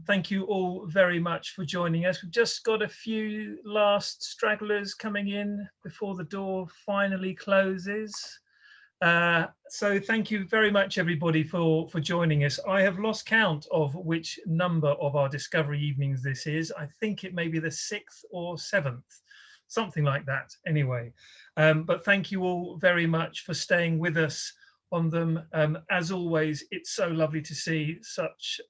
Thank you all very much for joining us. We've just got a few last stragglers coming in before the door finally closes. So thank you very much, everybody, for joining us. I have lost count of which number of our Discovery evenings this is. I think it may be the 6th or 7th, something like that anyway. But thank you all very much for staying with us on them. As always, it's so lovely to see such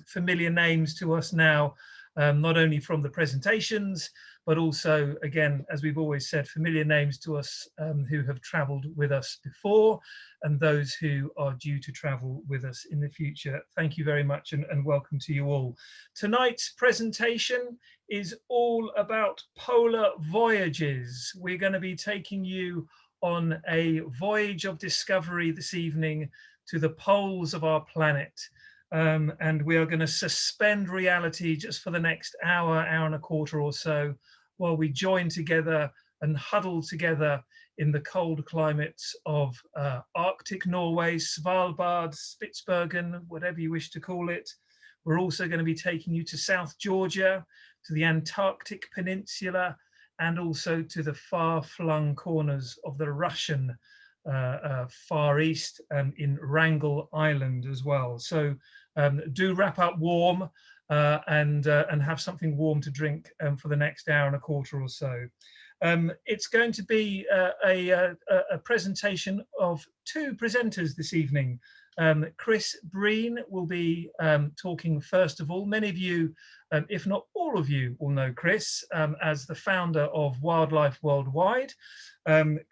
familiar names to us now, not only from the presentations, but also, again, as we've always said, familiar names to us who have travelled with us before and those who are due to travel with us in the future. Thank you very much and welcome to you all. Tonight's presentation is all about polar voyages. We're going to be taking you on a voyage of discovery this evening to the poles of our planet. And we are going to suspend reality just for the next hour, hour and a quarter or so, while we join together and huddle together in the cold climates of Arctic Norway, Svalbard, Spitsbergen, whatever you wish to call it. We're also going to be taking you to South Georgia, to the Antarctic Peninsula, and also to the far-flung corners of the Russian Far East in Wrangel Island as well. So do wrap up warm and have something warm to drink for the next hour and a quarter or so. It's going to be a presentation of two presenters this evening. Chris Breen will be talking first of all. Many of you, if not all of you, will know Chris as the founder of Wildlife Worldwide.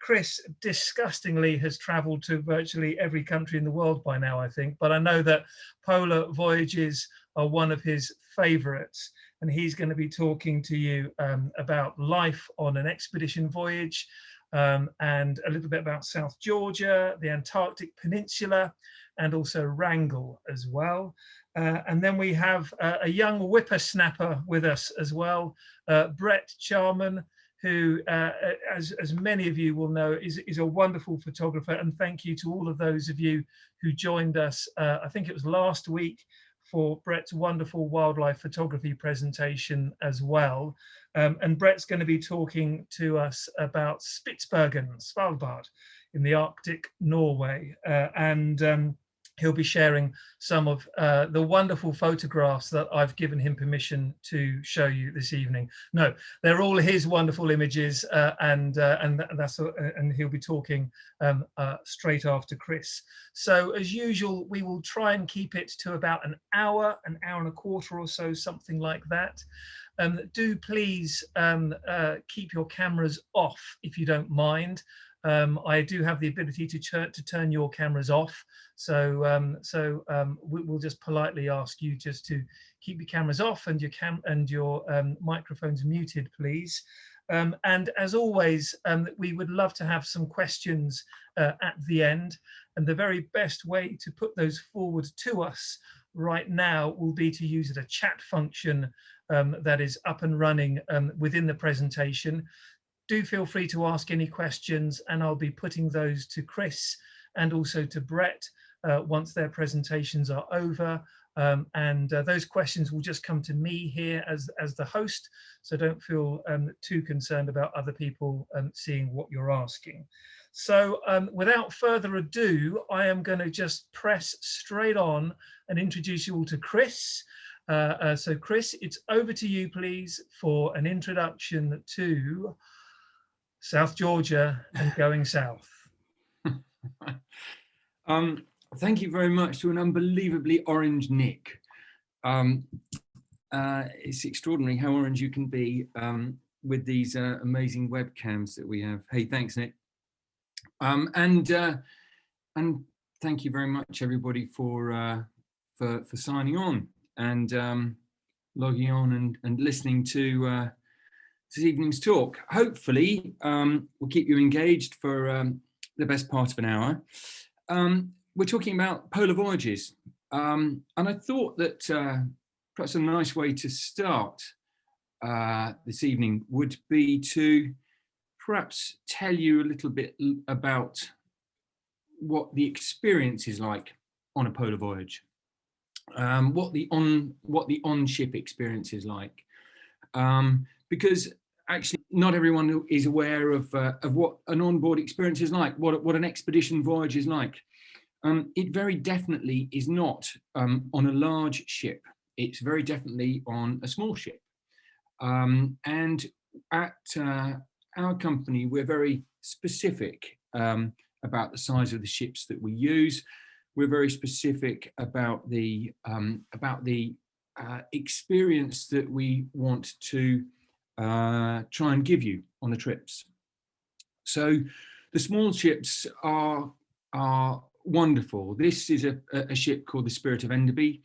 Chris disgustingly has travelled to virtually every country in the world by now, I think, but I know that polar voyages are one of his favourites, and he's going to be talking to you about life on an expedition voyage, and a little bit about South Georgia, the Antarctic Peninsula, and also Wrangel as well. And then we have a young whippersnapper with us as well, Bret Charman, who, as many of you will know, is a wonderful photographer. And thank you to all of those of you who joined us, I think it was last week, for Bret's wonderful wildlife photography presentation as well. And Bret's going to be talking to us about Spitsbergen, Svalbard, in the Arctic Norway. He'll be sharing some of the wonderful photographs that I've given him permission to show you this evening. No, they're all his wonderful images, and he'll be talking straight after Chris. So as usual, we will try and keep it to about an hour and a quarter or so, something like that. Do please keep your cameras off if you don't mind. I do have the ability to turn your cameras off, so we'll just politely ask you just to keep your cameras off and your microphones muted, please. And as always, we would love to have some questions at the end, and the very best way to put those forward to us right now will be to use a chat function that is up and running within the presentation. Do feel free to ask any questions, and I'll be putting those to Chris and also to Bret once their presentations are over. Those questions will just come to me here as the host, so don't feel too concerned about other people seeing what you're asking. So without further ado, I am going to just press straight on and introduce you all to Chris. So Chris, it's over to you, please, for an introduction to South Georgia and going south. Thank you very much to an unbelievably orange Nick. It's extraordinary how orange you can be with these amazing webcams that we have. Hey, thanks, Nick. And thank you very much, everybody, for signing on and logging on and listening to this evening's talk. Hopefully, we'll keep you engaged for the best part of an hour. We're talking about polar voyages, and I thought that perhaps a nice way to start this evening would be to perhaps tell you a little bit about what the experience is like on a polar voyage. what the on-ship experience is like, because actually not everyone is aware of what an onboard experience is like, what an expedition voyage is like. It very definitely is not on a large ship. It's very definitely on a small ship. And at our company, we're very specific about the size of the ships that we use. We're very specific about the experience that we want to try and give you on the trips. So the small ships are wonderful. This is a ship called the Spirit of Enderby.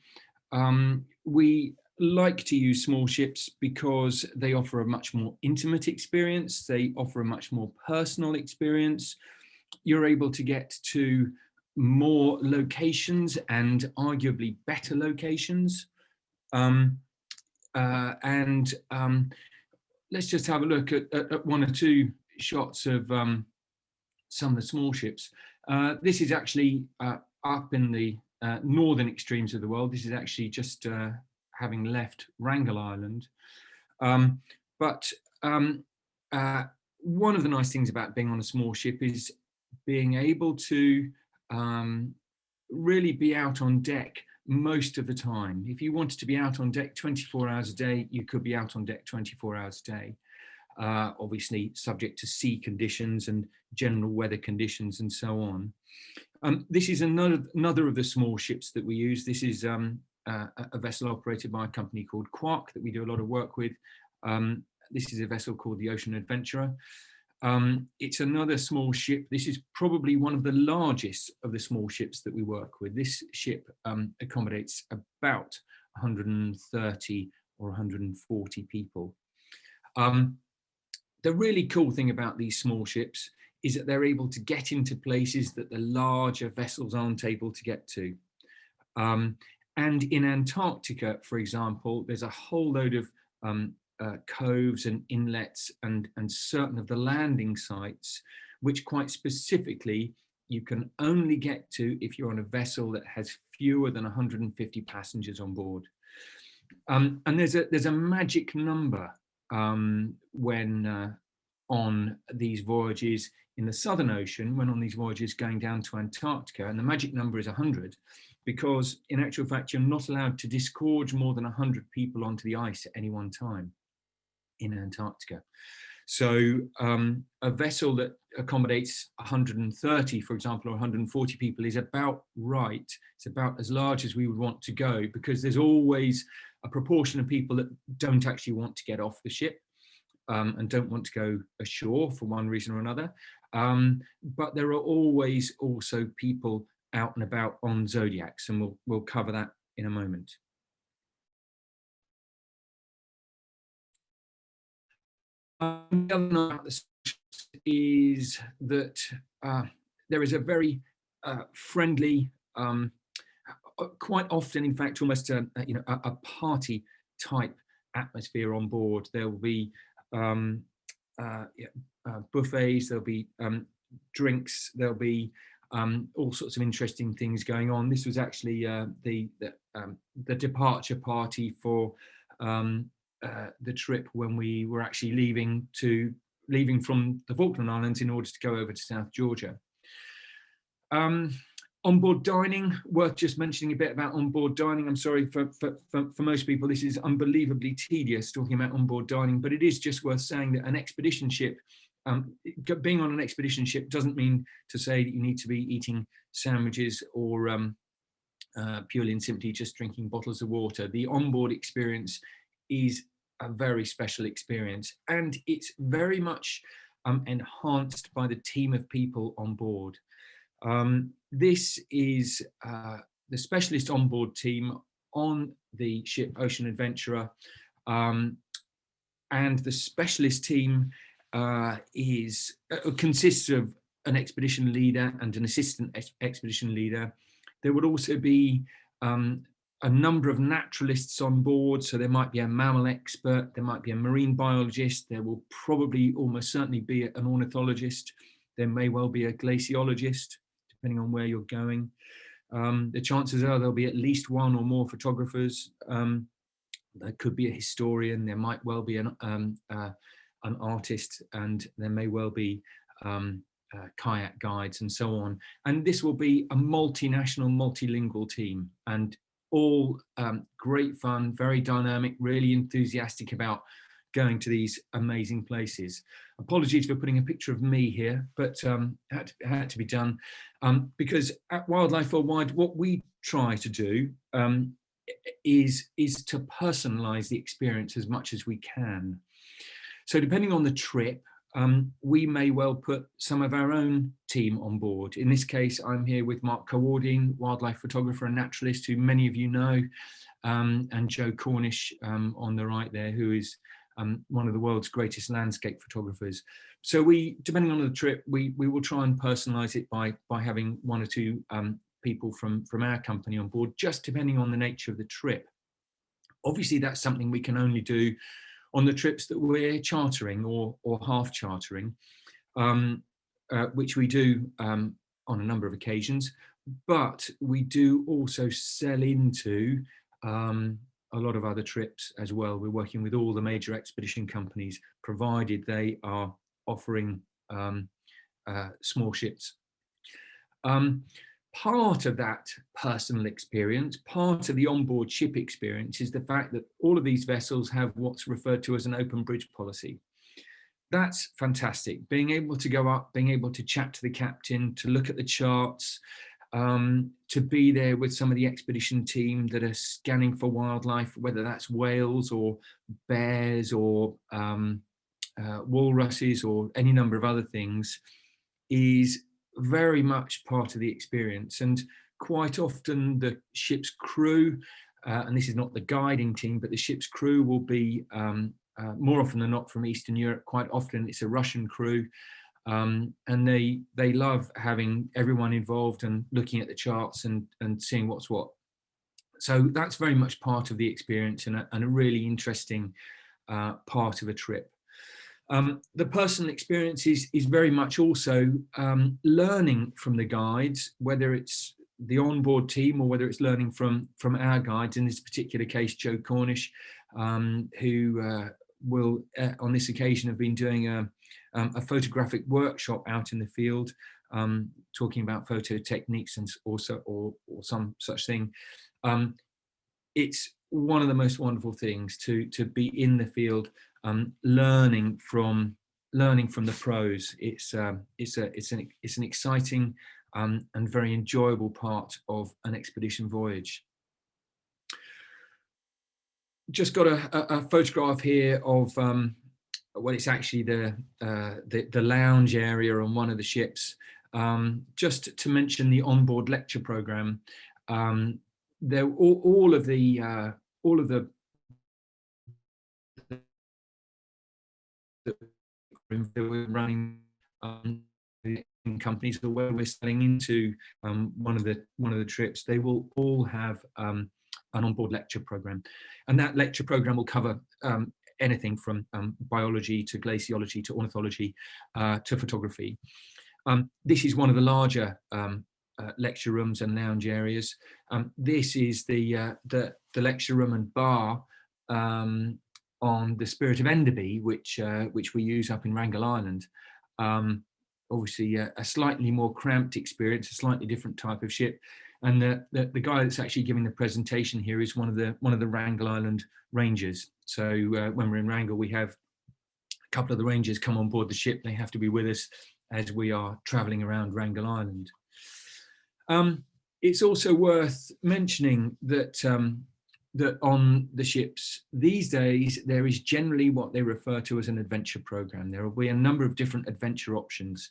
We like to use small ships because they offer a much more intimate experience. They offer a much more personal experience. You're able to get to more locations and arguably better locations. Let's just have a look at one or two shots of some of the small ships. This is actually up in the northern extremes of the world. This is actually just having left Wrangel Island. But one of the nice things about being on a small ship is being able to really be out on deck most of the time. If you wanted to be out on deck 24 hours a day, you could be out on deck 24 hours a day. Obviously subject to sea conditions and general weather conditions and so on. This is another of the small ships that we use. This is a vessel operated by a company called Quark that we do a lot of work with. This is a vessel called the Ocean Adventurer. It's another small ship. This is probably one of the largest of the small ships that we work with. This ship accommodates about 130 or 140 people. The really cool thing about these small ships is that they're able to get into places that the larger vessels aren't able to get to. And in Antarctica, for example, there's a whole load of coves and inlets and certain of the landing sites, which quite specifically you can only get to if you're on a vessel that has fewer than 150 passengers on board. And there's a magic number when on these voyages in the Southern Ocean, when on these voyages going down to Antarctica, and the magic number is 100, because in actual fact, you're not allowed to disgorge more than 100 people onto the ice at any one time in Antarctica. So a vessel that accommodates 130, for example, or 140 people is about right. It's about as large as we would want to go, because there's always a proportion of people that don't actually want to get off the ship and don't want to go ashore for one reason or another. But there are always also people out and about on Zodiacs, and we'll cover that in a moment. The other thing about this is that there is a very friendly, quite often, in fact, almost a party type atmosphere on board. There will be buffets, there'll be drinks, there'll be all sorts of interesting things going on. This was actually the departure party for the trip when we were actually leaving from the Falkland Islands in order to go over to South Georgia. Onboard dining, worth just mentioning a bit about onboard dining. I'm sorry for most people, this is unbelievably tedious talking about onboard dining, but it is just worth saying that an expedition ship, being on an expedition ship doesn't mean to say that you need to be eating sandwiches or purely and simply just drinking bottles of water. The onboard experience is a very special experience, and it's very much enhanced by the team of people on board. This is the specialist onboard team on the ship Ocean Adventurer, and the specialist team consists of an expedition leader and an assistant expedition leader. There would also be a number of naturalists on board, so there might be a mammal expert, there might be a marine biologist, there will probably almost certainly be an ornithologist, there may well be a glaciologist, depending on where you're going. The chances are there'll be at least one or more photographers. There could be a historian, there might well be an artist, and there may well be kayak guides and so on. And this will be a multinational, multilingual team, and all great fun, very dynamic, really enthusiastic about going to these amazing places. Apologies for putting a picture of me here, but had to be done, because at Wildlife Worldwide, what we try to do is to personalize the experience as much as we can. So depending on the trip, we may well put some of our own team on board. In this case, I'm here with Mark Cowardine, wildlife photographer and naturalist, who many of you know, and Joe Cornish on the right there, who is one of the world's greatest landscape photographers. So we, depending on the trip, we will try and personalize it by having one or two people from our company on board, just depending on the nature of the trip. Obviously, that's something we can only do on the trips that we're chartering or half chartering, which we do on a number of occasions. But we do also sell into a lot of other trips as well. We're working with all the major expedition companies, provided they are offering small ships. Part of that personal experience, part of the onboard ship experience, is the fact that all of these vessels have what's referred to as an open bridge policy. That's fantastic. Being able to go up, being able to chat to the captain, to look at the charts, to be there with some of the expedition team that are scanning for wildlife, whether that's whales or bears or walruses or any number of other things, is very much part of the experience. And quite often the ship's crew, and this is not the guiding team, but the ship's crew will be more often than not from Eastern Europe. Quite often it's a Russian crew, and they love having everyone involved and looking at the charts and seeing what's what. So that's very much part of the experience, and a really interesting part of a trip. The personal experience is very much also learning from the guides, whether it's the onboard team or whether it's learning from our guides. In this particular case, Joe Cornish, who will on this occasion have been doing a photographic workshop out in the field, talking about photo techniques and also or some such thing. It's one of the most wonderful things to be in the field, learning from the pros. It's an exciting and very enjoyable part of an expedition voyage. Just got a photograph here of well, it's actually the lounge area on one of the ships. Just to mention the onboard lecture program, there all of the running companies, or where we're selling into one of the trips, they will all have an onboard lecture program, and that lecture program will cover anything from biology to glaciology to ornithology to photography. This is one of the larger lecture rooms and lounge areas. This is the lecture room and bar on the Spirit of Enderby, which we use up in Wrangel Island. Obviously a slightly more cramped experience, a slightly different type of ship. And the guy that's actually giving the presentation here is one of the Wrangel Island Rangers. So when we're in Wrangel, we have a couple of the Rangers come on board the ship. They have to be with us as we are traveling around Wrangel Island. It's also worth mentioning that that on the ships these days, there is generally what they refer to as an adventure program. There will be a number of different adventure options.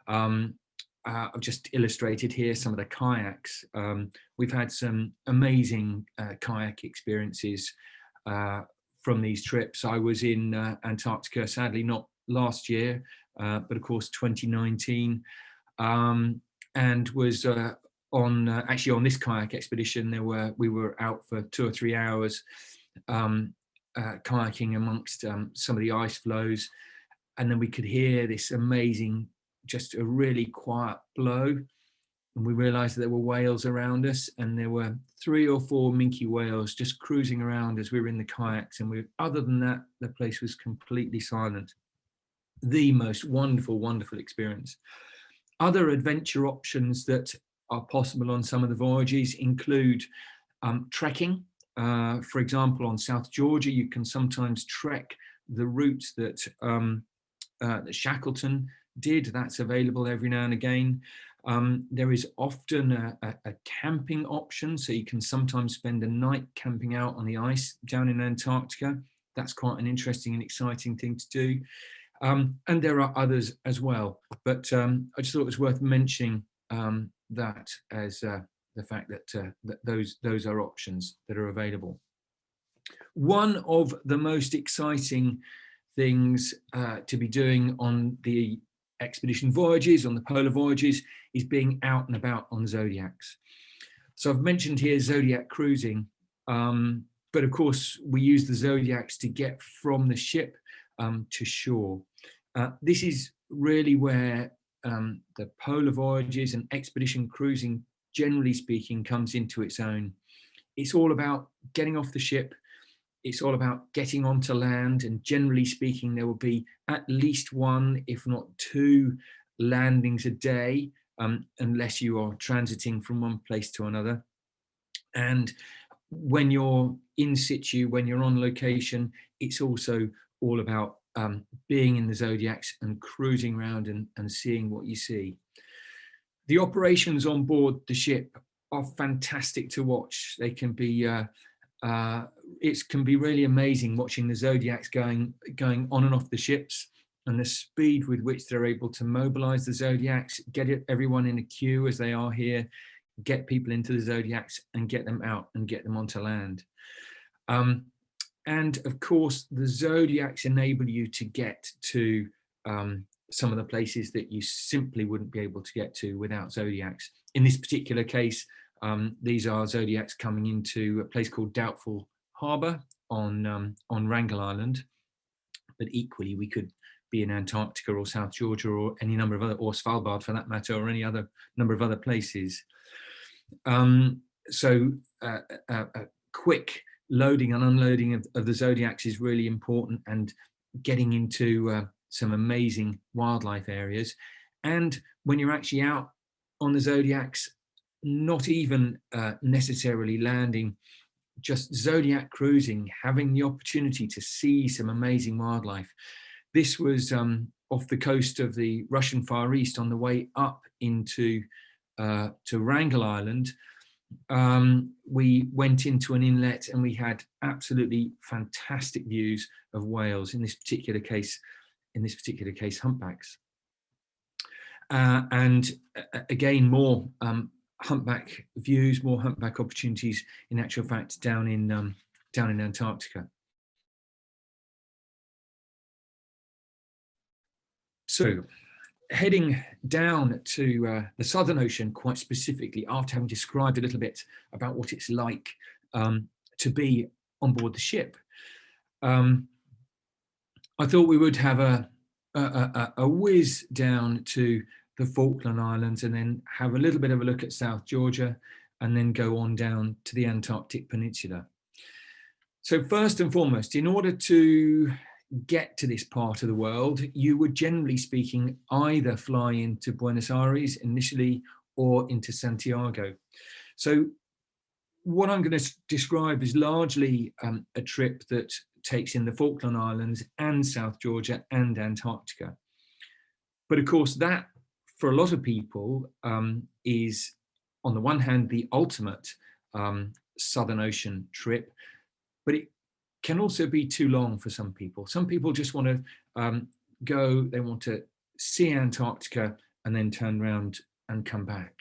I've just illustrated here some of the kayaks. We've had some amazing kayak experiences from these trips. I was in Antarctica, sadly not last year, but of course 2019, and was actually on this kayak expedition. We were out for 2 or 3 hours kayaking amongst some of the ice flows, and then we could hear this amazing, just a really quiet blow, and we realized that there were whales around us, and there were 3 or 4 minke whales just cruising around as we were in the kayaks. And other than that, the place was completely silent. The most wonderful, wonderful experience. Other adventure options that are possible on some of the voyages include trekking. For example, on South Georgia, you can sometimes trek the routes that Shackleton did. That's available every now and again. There is often a camping option, so you can sometimes spend a night camping out on the ice down in Antarctica. That's quite an interesting and exciting thing to do. And there are others as well, but I just thought it was worth mentioning that as the fact that, those are options that are available. One of the most exciting things to be doing on the expedition voyages, on the polar voyages, is being out and about on zodiacs. So I've mentioned here zodiac cruising, but of course we use the zodiacs to get from the ship to shore. This is really where the polar voyages and expedition cruising, generally speaking, comes into its own. It's all about getting off the ship. It's all about getting onto land, and generally speaking, there will be at least 1, if not 2, landings a day, unless you are transiting from one place to another. And when you're in situ, when you're on location, it's also all about being in the zodiacs and cruising around and seeing what you see. The operations on board the ship are fantastic to watch. They can be it can be really amazing watching the zodiacs going on and off the ships, and the speed with which they're able to mobilize the zodiacs, get everyone in a queue as they are here, get people into the zodiacs and get them out and get them onto land. And of course, the zodiacs enable you to get to some of the places that you simply wouldn't be able to get to without zodiacs. In this particular case, these are zodiacs coming into a place called Doubtful Harbour on Wrangel Island, but equally we could be in Antarctica or South Georgia or any number of other, or Svalbard for that matter, or any other number of other places. So a quick loading and unloading of the zodiacs is really important, and getting into some amazing wildlife areas. And when you're actually out on the zodiacs, not even necessarily landing, just zodiac cruising, having the opportunity to see some amazing wildlife. This was off the coast of the Russian Far East on the way up into to Wrangel Island. We went into an inlet and we had absolutely fantastic views of whales. In this particular case, humpbacks. And again, more humpback views, more humpback opportunities, in actual fact, down in Antarctica. So, heading down to the Southern Ocean, quite specifically, after having described a little bit about what it's like to be on board the ship, I thought we would have a whiz down to the Falkland Islands and then have a little bit of a look at South Georgia, and then go on down to the Antarctic Peninsula. So first and foremost, in order to get to this part of the world, you would, generally speaking, either fly into Buenos Aires initially or into Santiago. So what I'm going to describe is largely a trip that takes in the Falkland Islands and South Georgia and Antarctica. But of course, that for a lot of people is, on the one hand, the ultimate Southern Ocean trip, but it can also be too long for some people. Some people just want to go, they want to see Antarctica and then turn around and come back.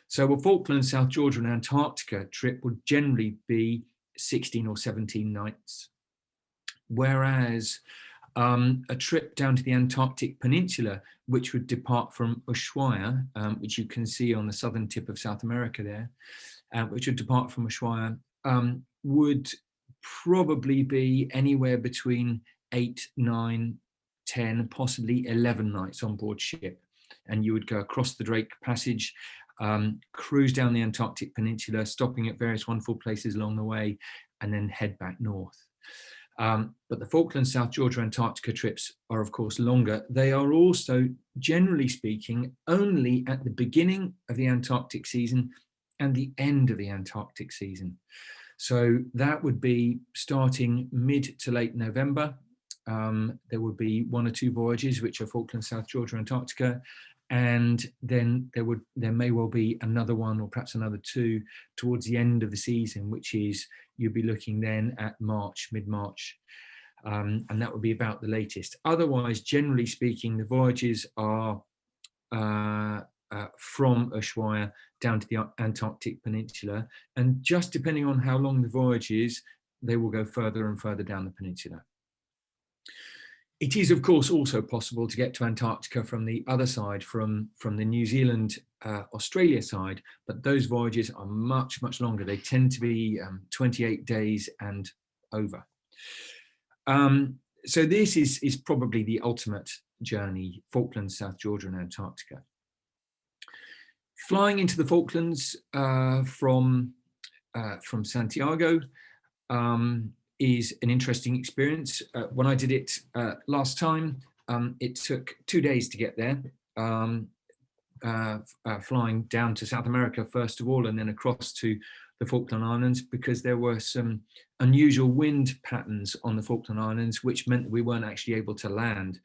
So a Falkland, South Georgia and Antarctica trip would generally be 16 or 17 nights. Whereas a trip down to the Antarctic Peninsula, which would depart from Ushuaia, which you can see on the southern tip of South America there, which would depart from Ushuaia, would probably be anywhere between 8, 9, 10, possibly 11 nights on board ship. And you would go across the Drake Passage cruise down the Antarctic Peninsula, stopping at various wonderful places along the way, and then head back north. But the Falklands, South Georgia, Antarctica trips are, of course, longer. They are also, generally speaking, only at the beginning of the Antarctic season and the end of the Antarctic season. So that would be starting mid to late November. There would be 1 or 2 voyages, which are Falklands, South Georgia, Antarctica. And then there may well be another one or perhaps another 2 towards the end of the season, which is, you'd be looking then at March, mid-March, and that would be about the latest. Otherwise, generally speaking, the voyages are from Ushuaia down to the Antarctic Peninsula, and just depending on how long the voyage is, they will go further and further down the peninsula. It is, of course, also possible to get to Antarctica from the other side, from the New Zealand, Australia side, but those voyages are much, much longer. They tend to be 28 days and over. So this is probably the ultimate journey, Falklands, South Georgia and Antarctica. Flying into the Falklands from Santiago, is an interesting experience. When I did it last time, it took 2 days to get there, flying down to South America first of all, and then across to the Falkland Islands, because there were some unusual wind patterns on the Falkland Islands, which meant that we weren't actually able to land.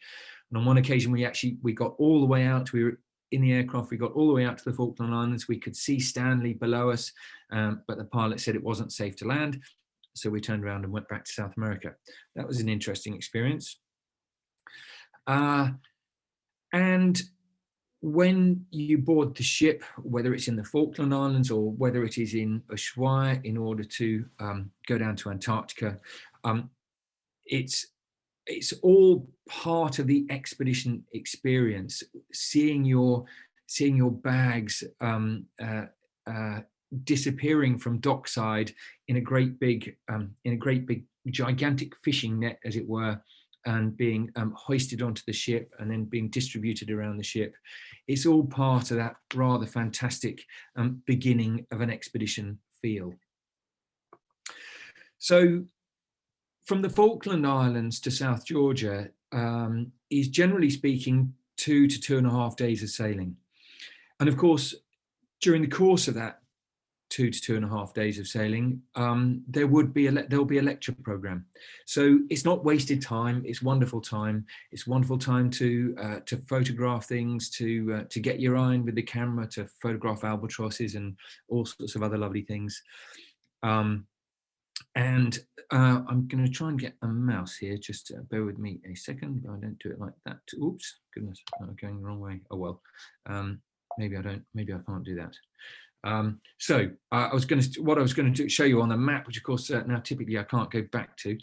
And on one occasion, we got all the way out. We were in the aircraft, we got all the way out to the Falkland Islands. We could see Stanley below us, but the pilot said it wasn't safe to land. So we turned around and went back to South America. That was an interesting experience. And when you board the ship, whether it's in the Falkland Islands or whether it is in Ushuaia, in order to go down to Antarctica, it's all part of the expedition experience. Seeing your bags disappearing from dockside in a great big gigantic fishing net, as it were, and being hoisted onto the ship and then being distributed around the ship. It's all part of that rather fantastic beginning of an expedition feel. So from the Falkland Islands to South Georgia is, generally speaking, 2 to 2.5 days of sailing. And of course, during the course of that 2 to 2.5 days of sailing, there'll be a lecture program. So it's not wasted time. It's wonderful time. It's wonderful time to photograph things, to get your eye in with the camera, to photograph albatrosses and all sorts of other lovely things. And I'm going to try and get a mouse here. Just bear with me a second. I don't do it like that. Oops, goodness, I'm going the wrong way. Oh well. Maybe I don't. Maybe I can't do that. So I was going to show you on the map, which of course now typically I can't go back to.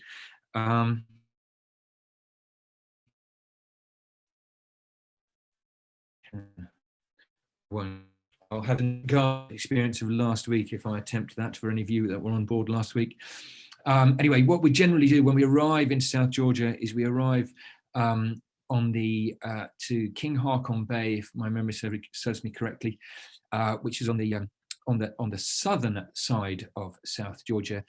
I'll have a experience of last week if I attempt that, for any of you that were on board last week. Anyway, what we generally do when we arrive in South Georgia is we arrive on the to King Haakon Bay, if my memory serves me correctly, which is on the southern side of South Georgia,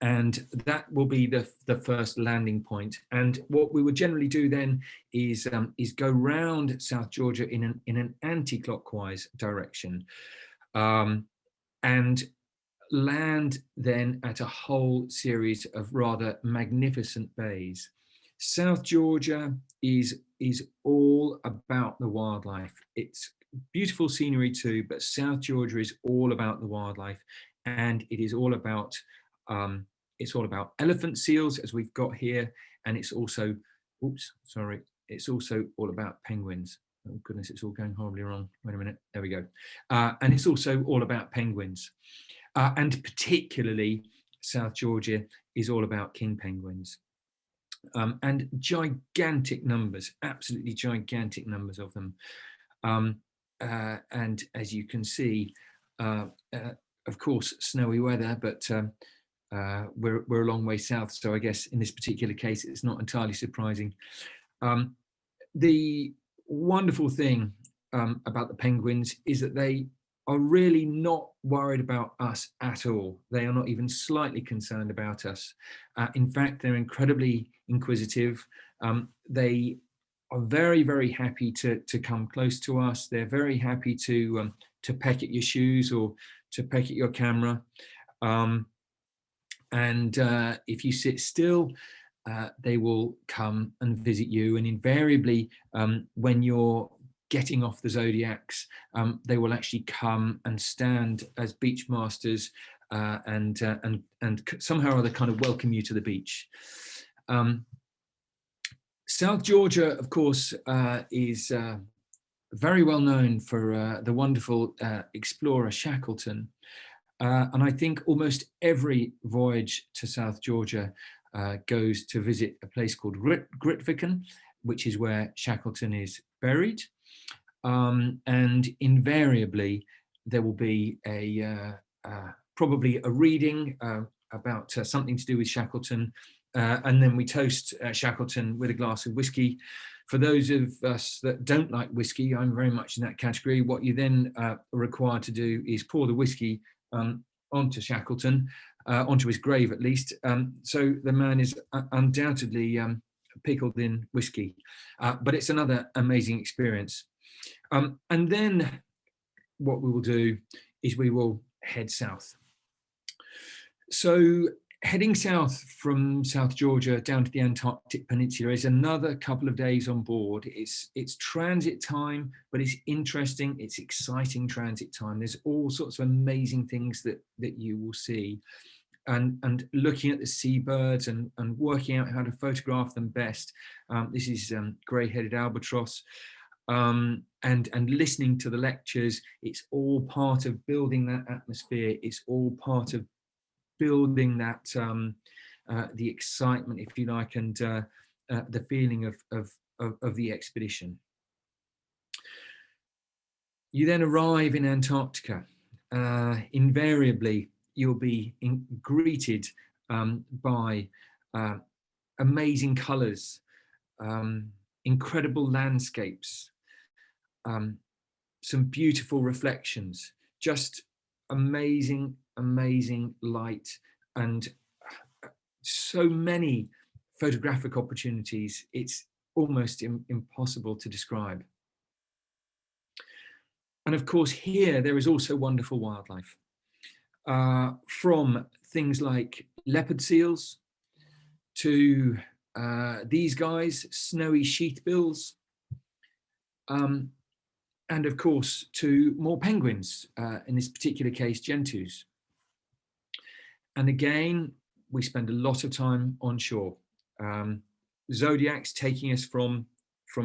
and that will be the first landing point. And what we would generally do then is go round South Georgia in an anti-clockwise direction, and land then at a whole series of rather magnificent bays. South Georgia is all about the wildlife. It's beautiful scenery too, but South Georgia is all about the wildlife, and it is all about elephant seals, as we've got here, and it's also all about penguins. Oh goodness, it's all going horribly wrong. Wait a minute, there we go. And it's also all about penguins, and particularly South Georgia is all about king penguins. And gigantic numbers, absolutely gigantic numbers of them. And as you can see, of course, snowy weather, but we're a long way south, so I guess in this particular case, it's not entirely surprising. The wonderful thing about the penguins is that they are really not worried about us at all. They are not even slightly concerned about us. In fact, they're incredibly inquisitive. They are very, very happy to come close to us. They're very happy to peck at your shoes or to peck at your camera. And if you sit still, they will come and visit you. And invariably, when you're getting off the Zodiacs, they will actually come and stand as beach masters and somehow or other kind of welcome you to the beach. South Georgia, of course, is very well known for the wonderful explorer Shackleton. And I think almost every voyage to South Georgia goes to visit a place called Grytviken, which is where Shackleton is buried. And invariably, there will be probably a reading about something to do with Shackleton. And then we toast Shackleton with a glass of whiskey. For those of us that don't like whiskey, I'm very much in that category. What you then are required to do is pour the whiskey onto Shackleton, onto his grave at least. So the man is undoubtedly pickled in whiskey, but it's another amazing experience. And then what we will do is we will head south. So heading south from South Georgia down to the Antarctic Peninsula is another couple of days on board. It's transit time, but it's interesting, it's exciting transit time. There's all sorts of amazing things that you will see. And looking at the seabirds and working out how to photograph them best. This is grey-headed albatross. And listening to the lectures, it's all part of building that atmosphere. It's all part of building that the excitement, if you like, and the feeling of the expedition. You then arrive in Antarctica. Invariably, you'll be greeted by amazing colours, incredible landscapes, some beautiful reflections, just amazing light, and so many photographic opportunities. It's almost impossible to describe. And of course, here there is also wonderful wildlife, from things like leopard seals to these guys, snowy sheathbills, and of course to more penguins, in this particular case gentoos. And again, we spend a lot of time on shore. Zodiacs taking us from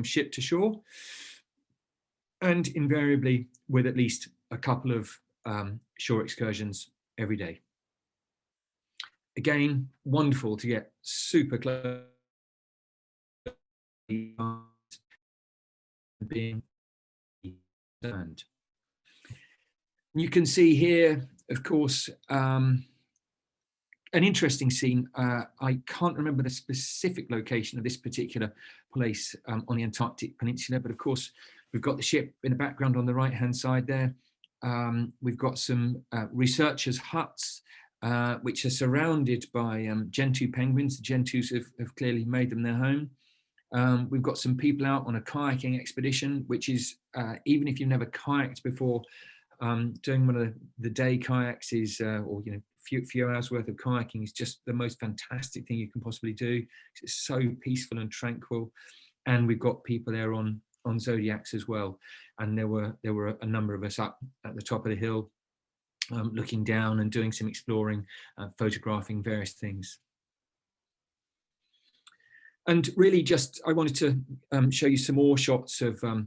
ship to shore, and invariably with at least a couple of shore excursions every day. Again, wonderful to get super close, being concerned. You can see here, of course, an interesting scene. I can't remember the specific location of this particular place on the Antarctic Peninsula, but of course, we've got the ship in the background on the right-hand side there. We've got some researchers' huts, which are surrounded by gentoo penguins. The gentoos have clearly made them their home. We've got some people out on a kayaking expedition, which is, even if you've never kayaked before, doing one of the day kayaks is, or few hours worth of kayaking is just the most fantastic thing you can possibly do. It's so peaceful and tranquil. And we've got people there on Zodiacs as well. And there were a number of us up at the top of the hill, looking down and doing some exploring, photographing various things. And really, just I wanted to show you some more shots of the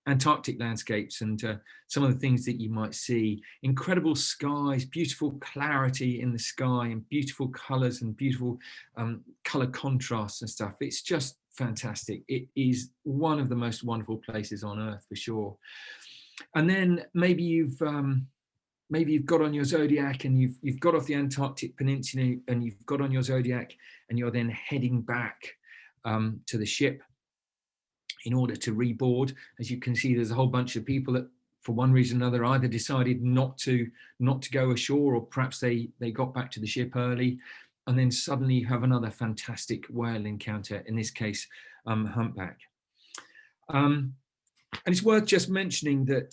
Antarctic landscapes and some of the things that you might see. Incredible skies, beautiful clarity in the sky, and beautiful colours and beautiful colour contrasts and stuff. It's just fantastic. It is one of the most wonderful places on Earth for sure. And then maybe you've got on your Zodiac and you've got off the Antarctic Peninsula and you've got on your Zodiac and you're then heading back to the ship. in order to reboard. As you can see, there's a whole bunch of people that, for one reason or another, either decided not to go ashore, or perhaps they got back to the ship early, and then suddenly you have another fantastic whale encounter, in this case, humpback. And it's worth just mentioning that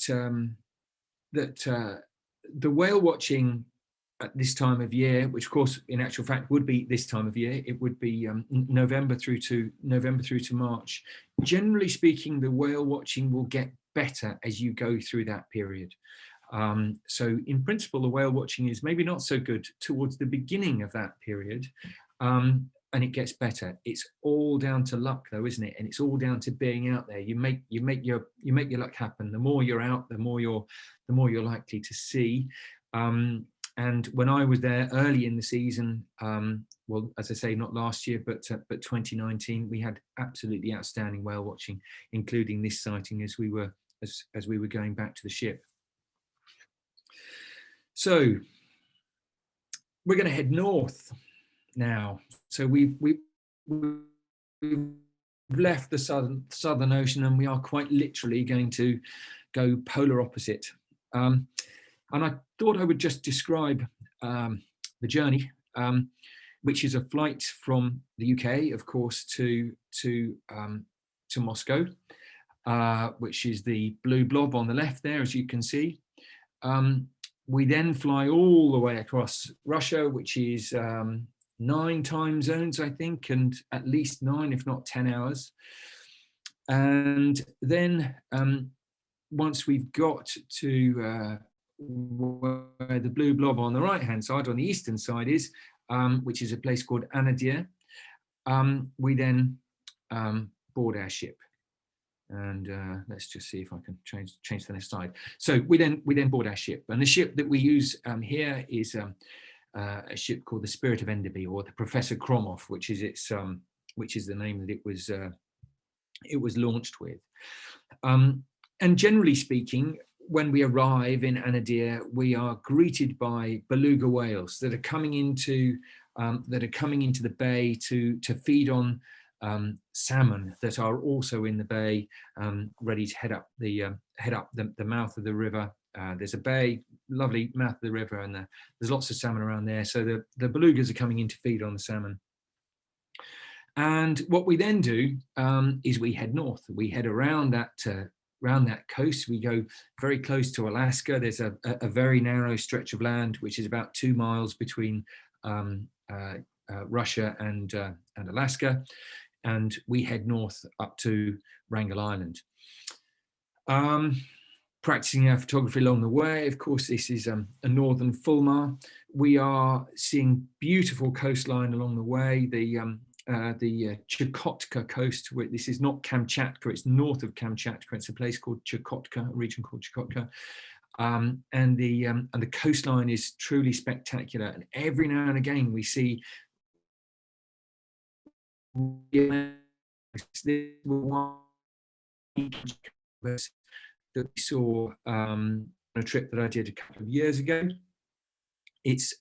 the whale watching at this time of year, which of course in actual fact would be this time of year, it would be November through to March. Generally speaking, the whale watching will get better as you go through that period. So in principle, the whale watching is maybe not so good towards the beginning of that period, and it gets better. It's all down to luck, though, isn't it? And it's all down to being out there. You make your luck happen. The more you're out, the more you're likely to see. And when I was there early in the season, well, as I say, not last year, but 2019, we had absolutely outstanding whale watching, including this sighting as we were going back to the ship. So we're going to head north now. So we've left the southern ocean, and we are quite literally going to go polar opposite. And I thought I would just describe the journey, which is a flight from the UK, of course, to Moscow, which is the blue blob on the left there, as you can see. We then fly all the way across Russia, which is 9 time zones, I think, and at least 9, if not 10 hours. And then once we've got to where the blue blob on the right-hand side, on the eastern side is, which is a place called Anadyr, we then board our ship. And let's just see if I can change the next slide. So we then board our ship, and the ship that we use here is a ship called the Spirit of Enderby, or the Professor Kromov, which is the name that it was launched with. And generally speaking, when we arrive in Anadyr, we are greeted by beluga whales that are coming into the bay to feed on salmon that are also in the bay, ready to head up the mouth of the river. There's a bay, lovely mouth of the river, and there's lots of salmon around there. So the belugas are coming in to feed on the salmon. And what we then do is we head north. We head around that coast. We go very close to Alaska. There's a very narrow stretch of land, which is about 2 miles between Russia and Alaska. And we head north up to Wrangel Island. Practicing our photography along the way. Of course, this is a northern fulmar. We are seeing beautiful coastline along the way. The Chukotka coast. This is not Kamchatka, it's north of Kamchatka. It's a place called Chukotka, a region called Chukotka. And the coastline is truly spectacular. And every now and again we see that we saw on a trip that I did a couple of years ago. It's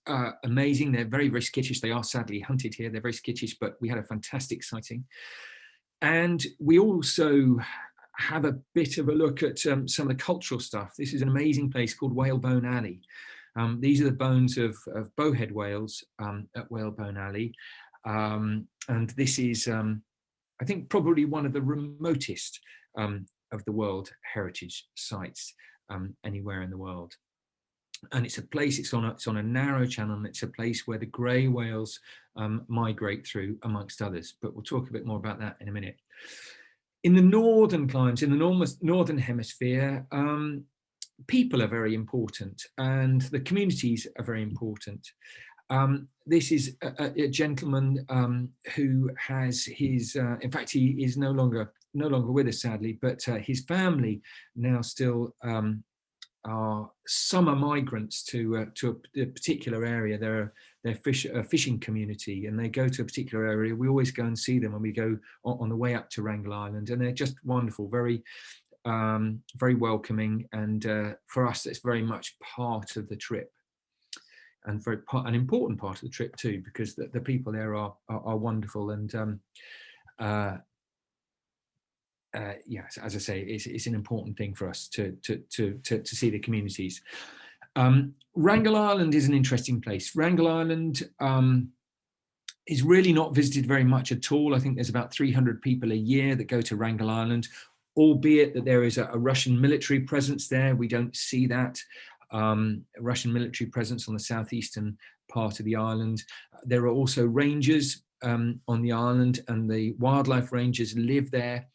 amazing. They're very, very skittish. They are sadly hunted here. They're very skittish, but we had a fantastic sighting. And we also have a bit of a look at some of the cultural stuff. This is an amazing place called Whalebone Alley. These are the bones of bowhead whales at Whalebone Alley. And this is, I think, probably one of the remotest of the World Heritage Sites anywhere in the world. And it's a place, it's on a narrow channel, and it's a place where the grey whales migrate through, amongst others. But we'll talk a bit more about that in a minute. In the northern climes, in the northern hemisphere, people are very important, and the communities are very important. This is a gentleman who has his, in fact, he is no longer with us, sadly, but his family now still are summer migrants to a particular area. They're a fishing community, and they go to a particular area. We always go and see them when we go on the way up to Wrangel Island, and they're just wonderful, very very welcoming, and for us it's very much part of the trip, and an important part of the trip too, because the people there are wonderful. And yes, as I say, it's an important thing for us to see the communities. Wrangel Island is an interesting place. Wrangel Island is really not visited very much at all. I think there's about 300 people a year that go to Wrangel Island, albeit that there is a Russian military presence there. We don't see that Russian military presence on the southeastern part of the island. There are also rangers on the island, and the wildlife rangers live there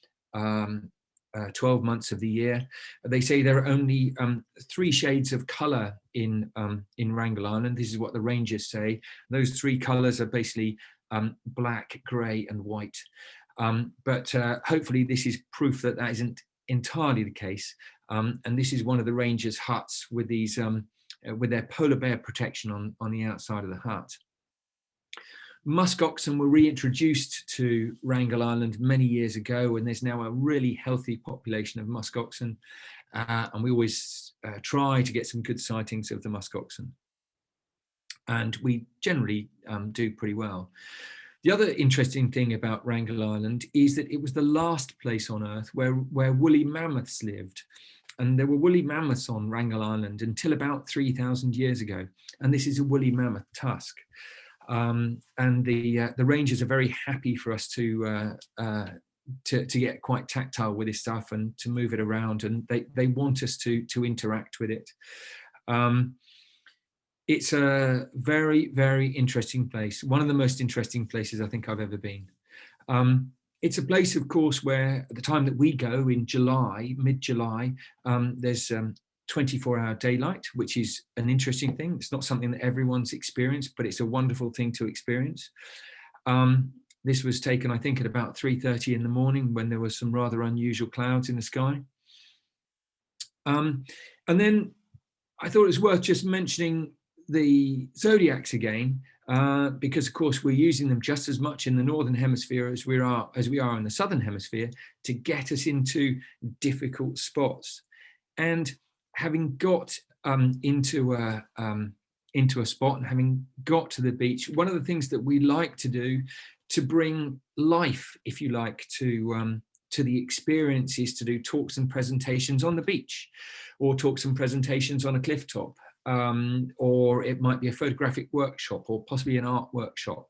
12 months of the year. They say there are only 3 shades of colour in Wrangel Island. This is what the rangers say. Those 3 colours are basically black, grey and white. But hopefully this is proof that that isn't entirely the case. And this is one of the rangers' huts with these with their polar bear protection on the outside of the hut. Musk oxen were reintroduced to Wrangel Island many years ago, and there's now a really healthy population of musk oxen. And we always try to get some good sightings of the musk oxen. And we generally do pretty well. The other interesting thing about Wrangel Island is that it was the last place on Earth where woolly mammoths lived. And there were woolly mammoths on Wrangel Island until about 3,000 years ago. And this is a woolly mammoth tusk. And the rangers are very happy for us to get quite tactile with this stuff and to move it around, and they want us to interact with it. It's a very, very interesting place. One of the most interesting places I think I've ever been. It's a place, of course, where at the time that we go in July, mid-July, there's 24-hour daylight, which is an interesting thing. It's not something that everyone's experienced, but it's a wonderful thing to experience. This was taken, I think, at about 3:30 in the morning when there was some rather unusual clouds in the sky. And then I thought it was worth just mentioning the zodiacs again, because of course we're using them just as much in the northern hemisphere as we are in the southern hemisphere to get us into difficult spots. And having got into a spot and having got to the beach, one of the things that we like to do to bring life, if you like, to the experience is to do talks and presentations on the beach, or talks and presentations on a cliff top, or it might be a photographic workshop or possibly an art workshop.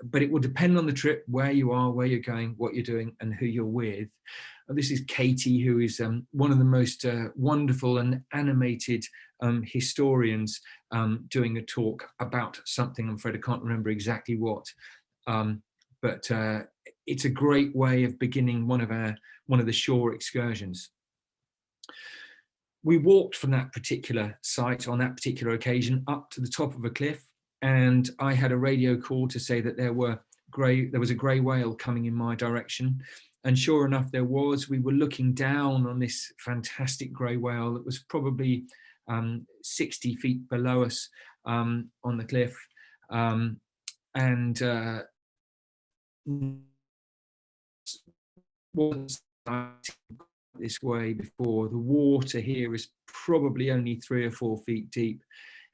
But it will depend on the trip, where you are, where you're going, what you're doing, and who you're with. This is Katie, who is one of the most wonderful and animated historians, doing a talk about something. I'm afraid I can't remember exactly what, but it's a great way of beginning one of the shore excursions. We walked from that particular site on that particular occasion up to the top of a cliff, and I had a radio call to say that there was a grey whale coming in my direction. And sure enough, there was. We were looking down on this fantastic grey whale that was probably 60 feet below us on the cliff. Was this way before. The water here is probably only 3 or 4 feet deep,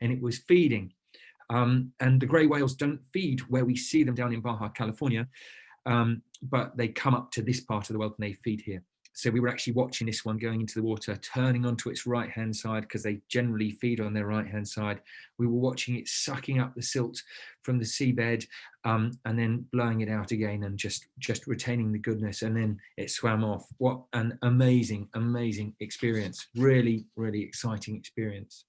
and it was feeding. And the grey whales don't feed where we see them down in Baja, California, but they come up to this part of the world and they feed here. So we were actually watching this one going into the water, turning onto its right-hand side, because they generally feed on their right-hand side. We were watching it sucking up the silt from the seabed, and then blowing it out again and just retaining the goodness, and then it swam off. What an amazing, amazing experience. Really, really exciting experience.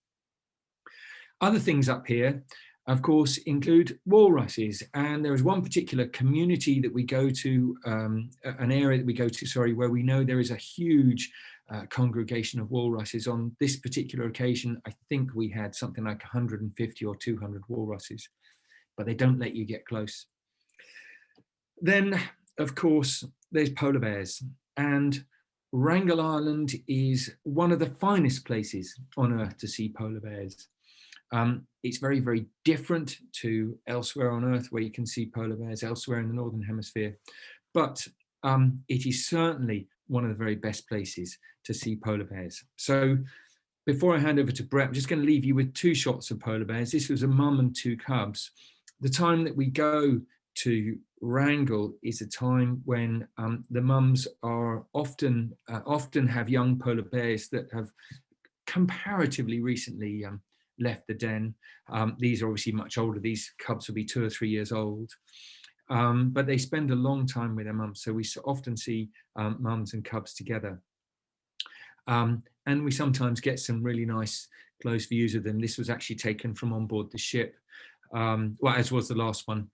Other things up here, of course, include walruses, and there is one particular community that we go to, an area that we go to, sorry, where we know there is a huge congregation of walruses. On this particular occasion, I think we had something like 150 or 200 walruses, but they don't let you get close. Then, of course, there's polar bears, and Wrangel Island is one of the finest places on Earth to see polar bears. It's very, very different to elsewhere on Earth where you can see polar bears elsewhere in the Northern Hemisphere. But it is certainly one of the very best places to see polar bears. So before I hand over to Bret, I'm just going to leave you with 2 shots of polar bears. This was a mum and 2 cubs. The time that we go to wrangle is a time when the mums are often have young polar bears that have comparatively recently left the den. These are obviously much older. These cubs will be 2 or 3 years old. But they spend a long time with their mums. So we often see mums and cubs together. And we sometimes get some really nice close views of them. This was actually taken from on board the ship, well, as was the last one.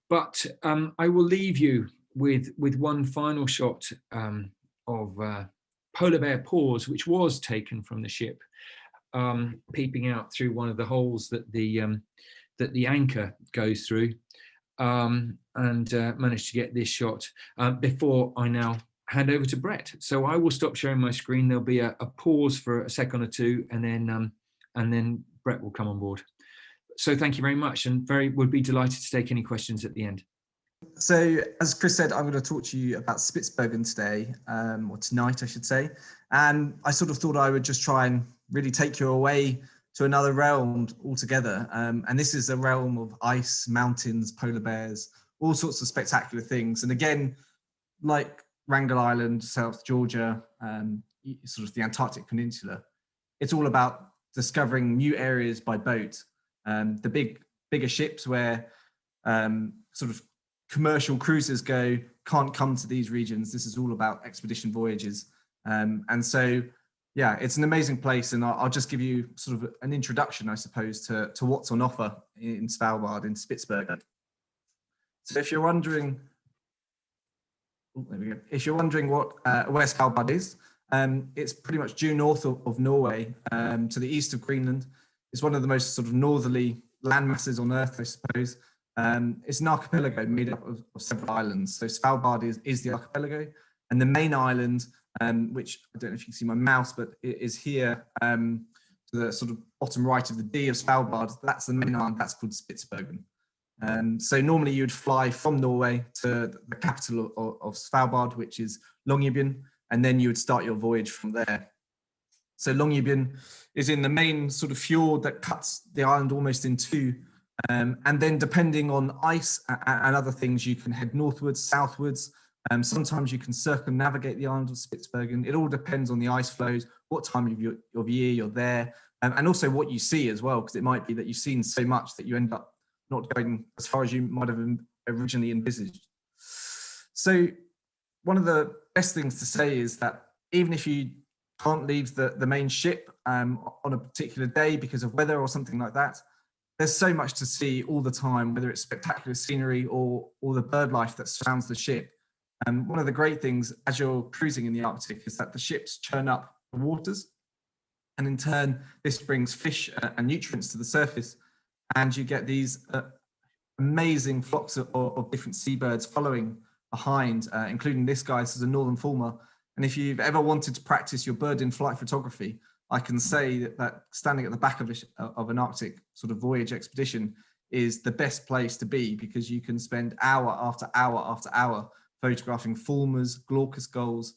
But I will leave you with one final shot of polar bear paws, which was taken from the ship, peeping out through one of the holes that the anchor goes through, and managed to get this shot before I now hand over to Bret. So I will stop sharing my screen. There'll be a pause for a second or two, and then Bret will come on board. So thank you very much, and would be delighted to take any questions at the end. So as Chris said, I'm going to talk to you about Spitsbergen today, or tonight, I should say. And I sort of thought I would just try and really take you away to another realm altogether. And this is a realm of ice, mountains, polar bears, all sorts of spectacular things. And again, like Wrangel Island, South Georgia, sort of the Antarctic Peninsula, it's all about discovering new areas by boat. The bigger ships where sort of commercial cruisers can't come to these regions. This is all about expedition voyages. And so, yeah, it's an amazing place. And I'll just give you sort of an introduction, I suppose, to what's on offer in Svalbard, in Spitsbergen. So if you're wondering, there we go. If you're wondering where Svalbard is, it's pretty much due north of Norway, to the east of Greenland. It's one of the most sort of northerly land masses on Earth, I suppose. It's an archipelago made up of several islands. So Svalbard is the archipelago, and the main island, which I don't know if you can see my mouse, but it is here to the sort of bottom right of the D of Svalbard. That's the main island. That's called Spitsbergen. So normally you would fly from Norway to the capital of Svalbard, which is Longyearbyen, and then you would start your voyage from there. So Longyearbyen is in the main sort of fjord that cuts the island almost in two. And then depending on ice and other things, you can head northwards, southwards. Sometimes you can circumnavigate the island of Spitsbergen. It all depends on the ice flows, what time of year you're there, and also what you see as well, because it might be that you've seen so much that you end up not going as far as you might have originally envisaged. So one of the best things to say is that even if you can't leave the main ship on a particular day because of weather or something like that, there's so much to see all the time, whether it's spectacular scenery or the bird life that surrounds the ship. And one of the great things as you're cruising in the Arctic is that the ships churn up the waters, and in turn this brings fish and nutrients to the surface, and you get these amazing flocks of different seabirds following behind, including this guy. This is a northern fulmar, and if you've ever wanted to practice your bird in flight photography, I can say that standing at the back of an Arctic sort of voyage expedition is the best place to be, because you can spend hour after hour after hour photographing fulmars, glaucous gulls,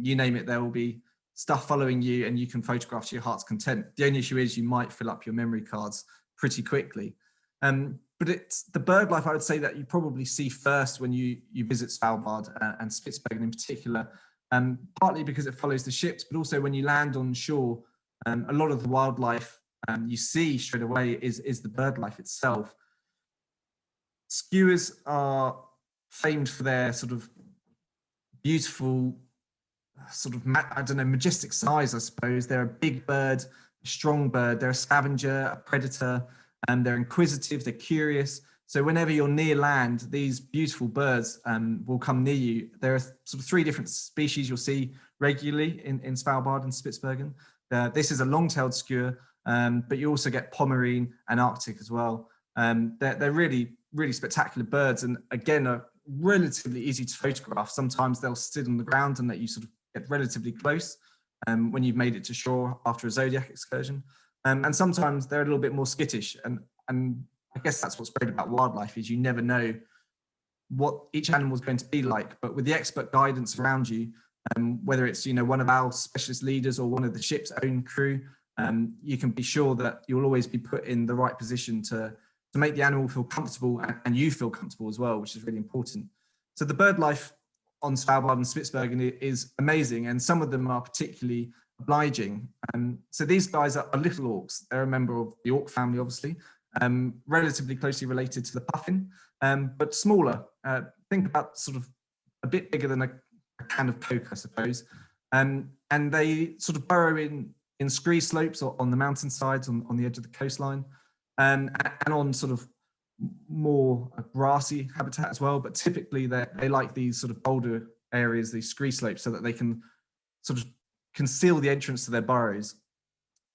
you name it, there will be stuff following you and you can photograph to your heart's content. The only issue is you might fill up your memory cards pretty quickly. But it's the bird life I would say that you probably see first when you visit Svalbard and Spitsbergen in particular. Partly because it follows the ships, but also when you land on shore, a lot of the wildlife you see straight away is the bird life itself. Skuas are famed for their sort of beautiful, sort of, I don't know, majestic size, I suppose. They're a big bird, a strong bird. They're a scavenger, a predator, and they're inquisitive, they're curious. So whenever you're near land, these beautiful birds will come near you. There are sort of 3 different species you'll see regularly in Svalbard and Spitsbergen. This is a long-tailed skua, but you also get Pomerine and Arctic as well. They're really, really spectacular birds, and again, are relatively easy to photograph. Sometimes they'll sit on the ground and let you sort of get relatively close when you've made it to shore after a Zodiac excursion. And sometimes they're a little bit more skittish, and I guess that's what's great about wildlife, is you never know what each animal is going to be like. But with the expert guidance around you, whether it's one of our specialist leaders or one of the ship's own crew, you can be sure that you'll always be put in the right position to to make the animal feel comfortable and you feel comfortable as well, which is really important. So the bird life on Svalbard and Spitsbergen is amazing, and some of them are particularly obliging. So these guys are little auks. They're a member of the auk family, obviously, relatively closely related to the puffin, but smaller. Think about sort of a bit bigger than a can of Coke, I suppose. And they sort of burrow in scree slopes or on the mountainsides on the edge of the coastline, and on sort of more grassy habitat as well. But typically they like these sort of boulder areas, these scree slopes, so that they can sort of conceal the entrance to their burrows.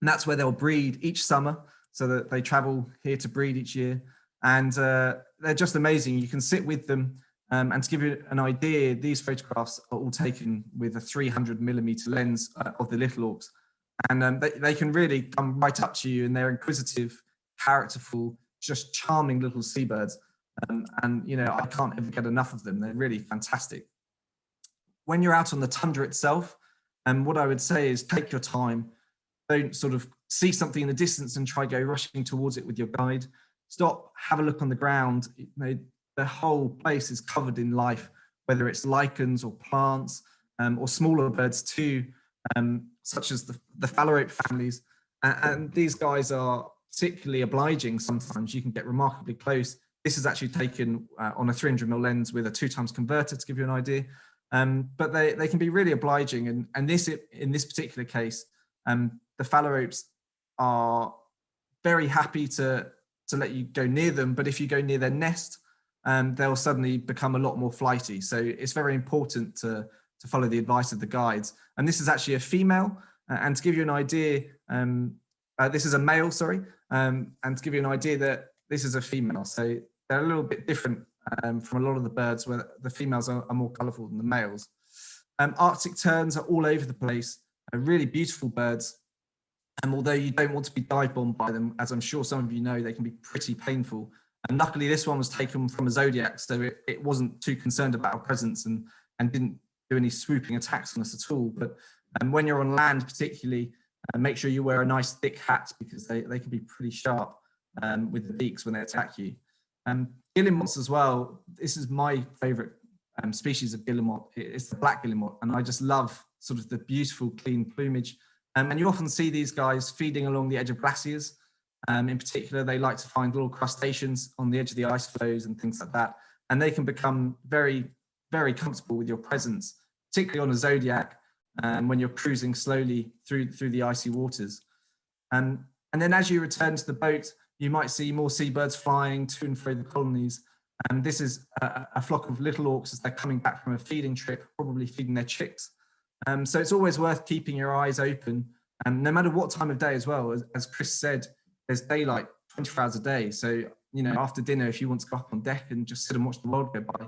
And that's where they'll breed each summer, so that they travel here to breed each year. And they're just amazing. You can sit with them. And to give you an idea, these photographs are all taken with a 300mm lens of the little auks. And they can really come right up to you, and they're inquisitive, characterful, just charming little seabirds. And, you know, I can't ever get enough of them. They're really fantastic. When you're out on the tundra itself, and what I would say is take your time. Don't sort of see something in the distance and try go rushing towards it with your guide. Stop, have a look on the ground. You know, the whole place is covered in life, whether it's lichens or plants, or smaller birds too, such as the phalarope families. And these guys are particularly obliging sometimes. You can get remarkably close. This is actually taken on a 300mm lens with a 2x converter, to give you an idea. But they can be really obliging. And in this particular case, the phalaropes are very happy to let you go near them. But if you go near their nest, they'll suddenly become a lot more flighty. So it's very important to follow the advice of the guides. And this is actually a female. And to give you an idea, this is a male, sorry. And to give you an idea that this is a female. So they're a little bit different from a lot of the birds, where the females are more colourful than the males. Arctic terns are all over the place, really beautiful birds. And although you don't want to be dive bombed by them, as I'm sure some of you know, they can be pretty painful. And luckily this one was taken from a zodiac, so it wasn't too concerned about our presence and didn't do any swooping attacks on us at all. But when you're on land particularly, make sure you wear a nice thick hat, because they can be pretty sharp with the beaks when they attack you. Guillemots as well. This is my favourite species of guillemot. It's the black guillemot, and I just love sort of the beautiful clean plumage. And you often see these guys feeding along the edge of glaciers. In particular, they like to find little crustaceans on the edge of the ice floes and things like that. And they can become very, very comfortable with your presence, particularly on a zodiac, when you're cruising slowly through the icy waters. And then as you return to the boat, you might see more seabirds flying to and fro the colonies. And this is a flock of little auks as they're coming back from a feeding trip, probably feeding their chicks. So it's always worth keeping your eyes open, no matter what time of day as well. As Chris said, there's daylight 24 hours a day. So, you know, after dinner, if you want to go up on deck and just sit and watch the world go by,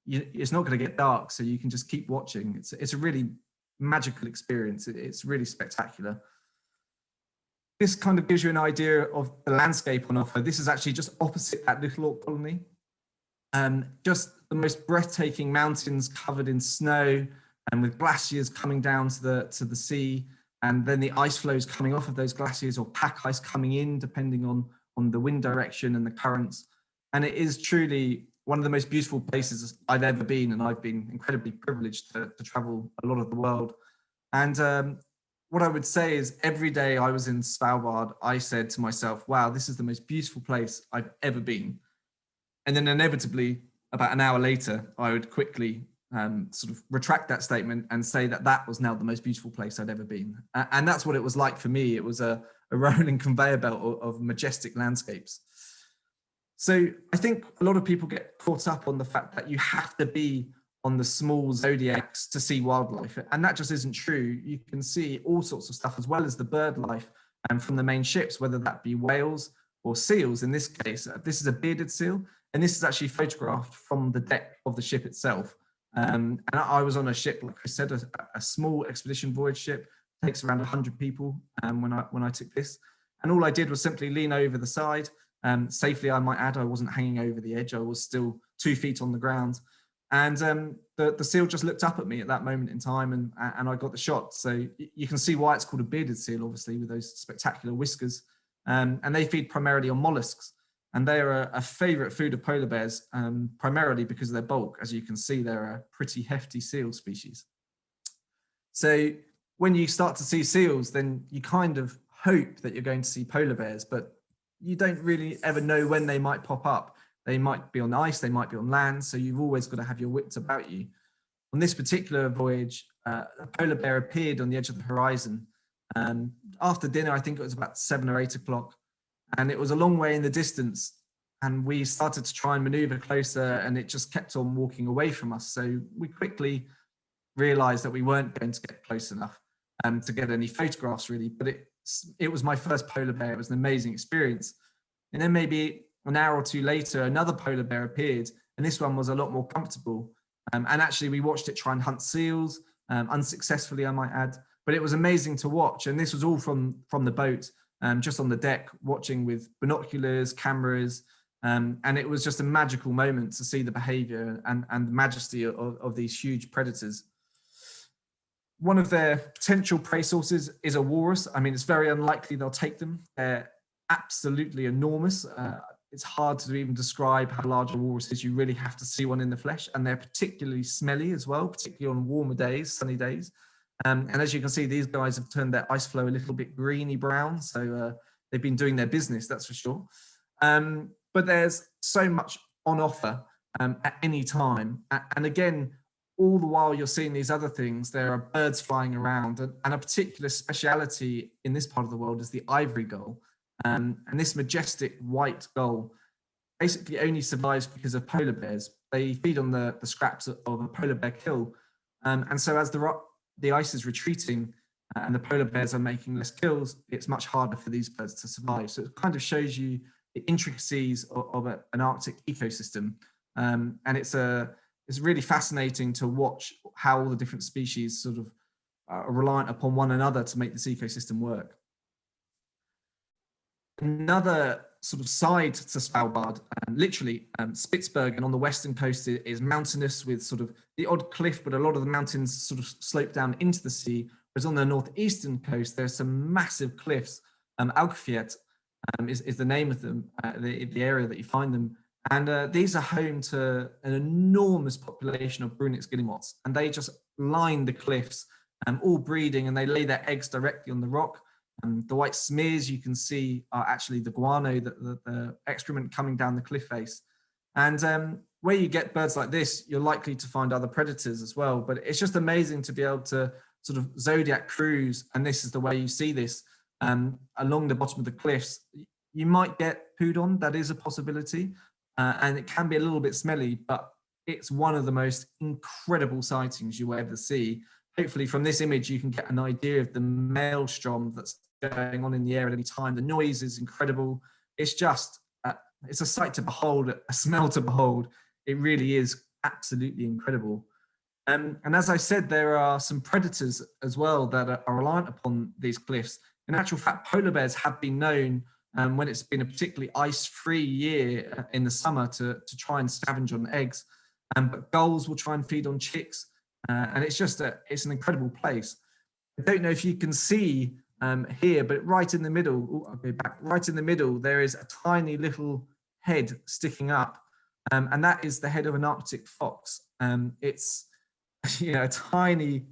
it's not going to get dark. So you can just keep watching. It's a really magical experience. It's really spectacular. This kind of gives you an idea of the landscape on offer. This is actually just opposite that little auk colony. Just the most breathtaking mountains covered in snow, and with glaciers coming down to the sea, and then the ice flows coming off of those glaciers, or pack ice coming in, depending on the wind direction and the currents. And it is truly one of the most beautiful places I've ever been, and I've been incredibly privileged to travel a lot of the world. And what I would say is, every day I was in Svalbard, I said to myself, wow, this is the most beautiful place I've ever been. And then inevitably, about an hour later, I would quickly sort of retract that statement and say that was now the most beautiful place I'd ever been. And that's what it was like for me. It was a rolling conveyor belt of majestic landscapes. So I think a lot of people get caught up on the fact that you have to be on the small zodiacs to see wildlife. And that just isn't true. You can see all sorts of stuff, as well as the bird life, and from the main ships, whether that be whales or seals. In this case, this is a bearded seal, and this is actually photographed from the deck of the ship itself. And I was on a ship, like I said, a small expedition voyage ship, takes around 100 people when I took this. And all I did was simply lean over the side, safely I might add. I wasn't hanging over the edge, I was still 2 feet on the ground. And the seal just looked up at me at that moment in time, and I got the shot. So you can see why it's called a bearded seal, obviously, with those spectacular whiskers. And they feed primarily on mollusks. and they are a favorite food of polar bears, primarily because of their bulk. As you can see, they're a pretty hefty seal species. So when you start to see seals, then you kind of hope that you're going to see polar bears, but you don't really ever know when they might pop up. They might be on ice, they might be on land, so you've always got to have your wits about you. On this particular voyage, a polar bear appeared on the edge of the horizon. After dinner, I think it was about 7 or 8 o'clock, and it was a long way in the distance, and we started to try and maneuver closer, and it just kept on walking away from us. So we quickly realized that we weren't going to get close enough to get any photographs, really. But it was my first polar bear. It was an amazing experience. And then maybe an hour or two later, another polar bear appeared, and this one was a lot more comfortable. And actually, we watched it try and hunt seals, unsuccessfully, I might add. But it was amazing to watch, and this was all from the boat, just on the deck, watching with binoculars, cameras, and it was just a magical moment to see the behaviour and the majesty of these huge predators. One of their potential prey sources is a walrus. I mean, it's very unlikely they'll take them. They're absolutely enormous. It's hard to even describe how large a walrus is. You really have to see one in the flesh, and they're particularly smelly as well, particularly on warmer days, sunny days. And as you can see, these guys have turned their ice floe a little bit greeny brown, so they've been doing their business, that's for sure. But there's so much on offer at any time. And again, all the while you're seeing these other things, there are birds flying around, and a particular speciality in this part of the world is the ivory gull. And this majestic white gull basically only survives because of polar bears. They feed on the scraps of a polar bear kill. And so as the ice is retreating and the polar bears are making less kills, it's much harder for these birds to survive. So it kind of shows you the intricacies of an Arctic ecosystem. And it's really fascinating to watch how all the different species sort of are reliant upon one another to make this ecosystem work. Another sort of side to Svalbard, literally Spitsbergen on the western coast is mountainous with sort of the odd cliff, but a lot of the mountains sort of slope down into the sea. Whereas on the northeastern coast, there's some massive cliffs. Alkfjord is the name of them, the area that you find them. And these are home to an enormous population of Brunix guillemots, and they just line the cliffs, all breeding, and they lay their eggs directly on the rock. The white smears you can see are actually the guano, the excrement coming down the cliff face. And where you get birds like this, you're likely to find other predators as well. But it's just amazing to be able to sort of zodiac cruise, and this is the way you see this, along the bottom of the cliffs. You might get pooed on, that is a possibility. And it can be a little bit smelly, but it's one of the most incredible sightings you will ever see. Hopefully from this image, you can get an idea of the maelstrom that's going on in the air at any time. The noise is incredible. It's just, it's a sight to behold, a smell to behold. It really is absolutely incredible. And as I said, there are some predators as well that are reliant upon these cliffs. In actual fact, polar bears have been known when it's been a particularly ice-free year in the summer to try and scavenge on eggs. But gulls will try and feed on chicks. And it's just it's an incredible place. I don't know if you can see here, but right in the middle, I'll go back, right in the middle, there is a tiny little head sticking up. And that is the head of an Arctic fox. It's a tiny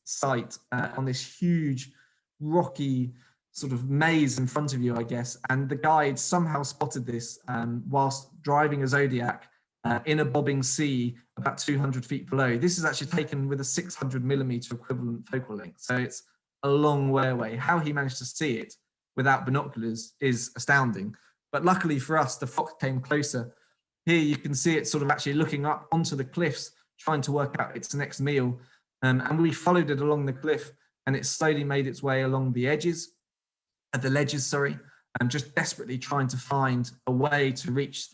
site on this huge rocky sort of maze in front of you, I guess. And the guide somehow spotted this whilst driving a Zodiac in a bobbing sea about 200 feet below. This is actually taken with a 600mm equivalent focal length. So it's a long way away. How he managed to see it without binoculars is astounding. But luckily for us, the fox came closer. Here you can see it sort of actually looking up onto the cliffs, trying to work out its next meal. And we followed it along the cliff, and it slowly made its way along the ledges, and just desperately trying to find a way to reach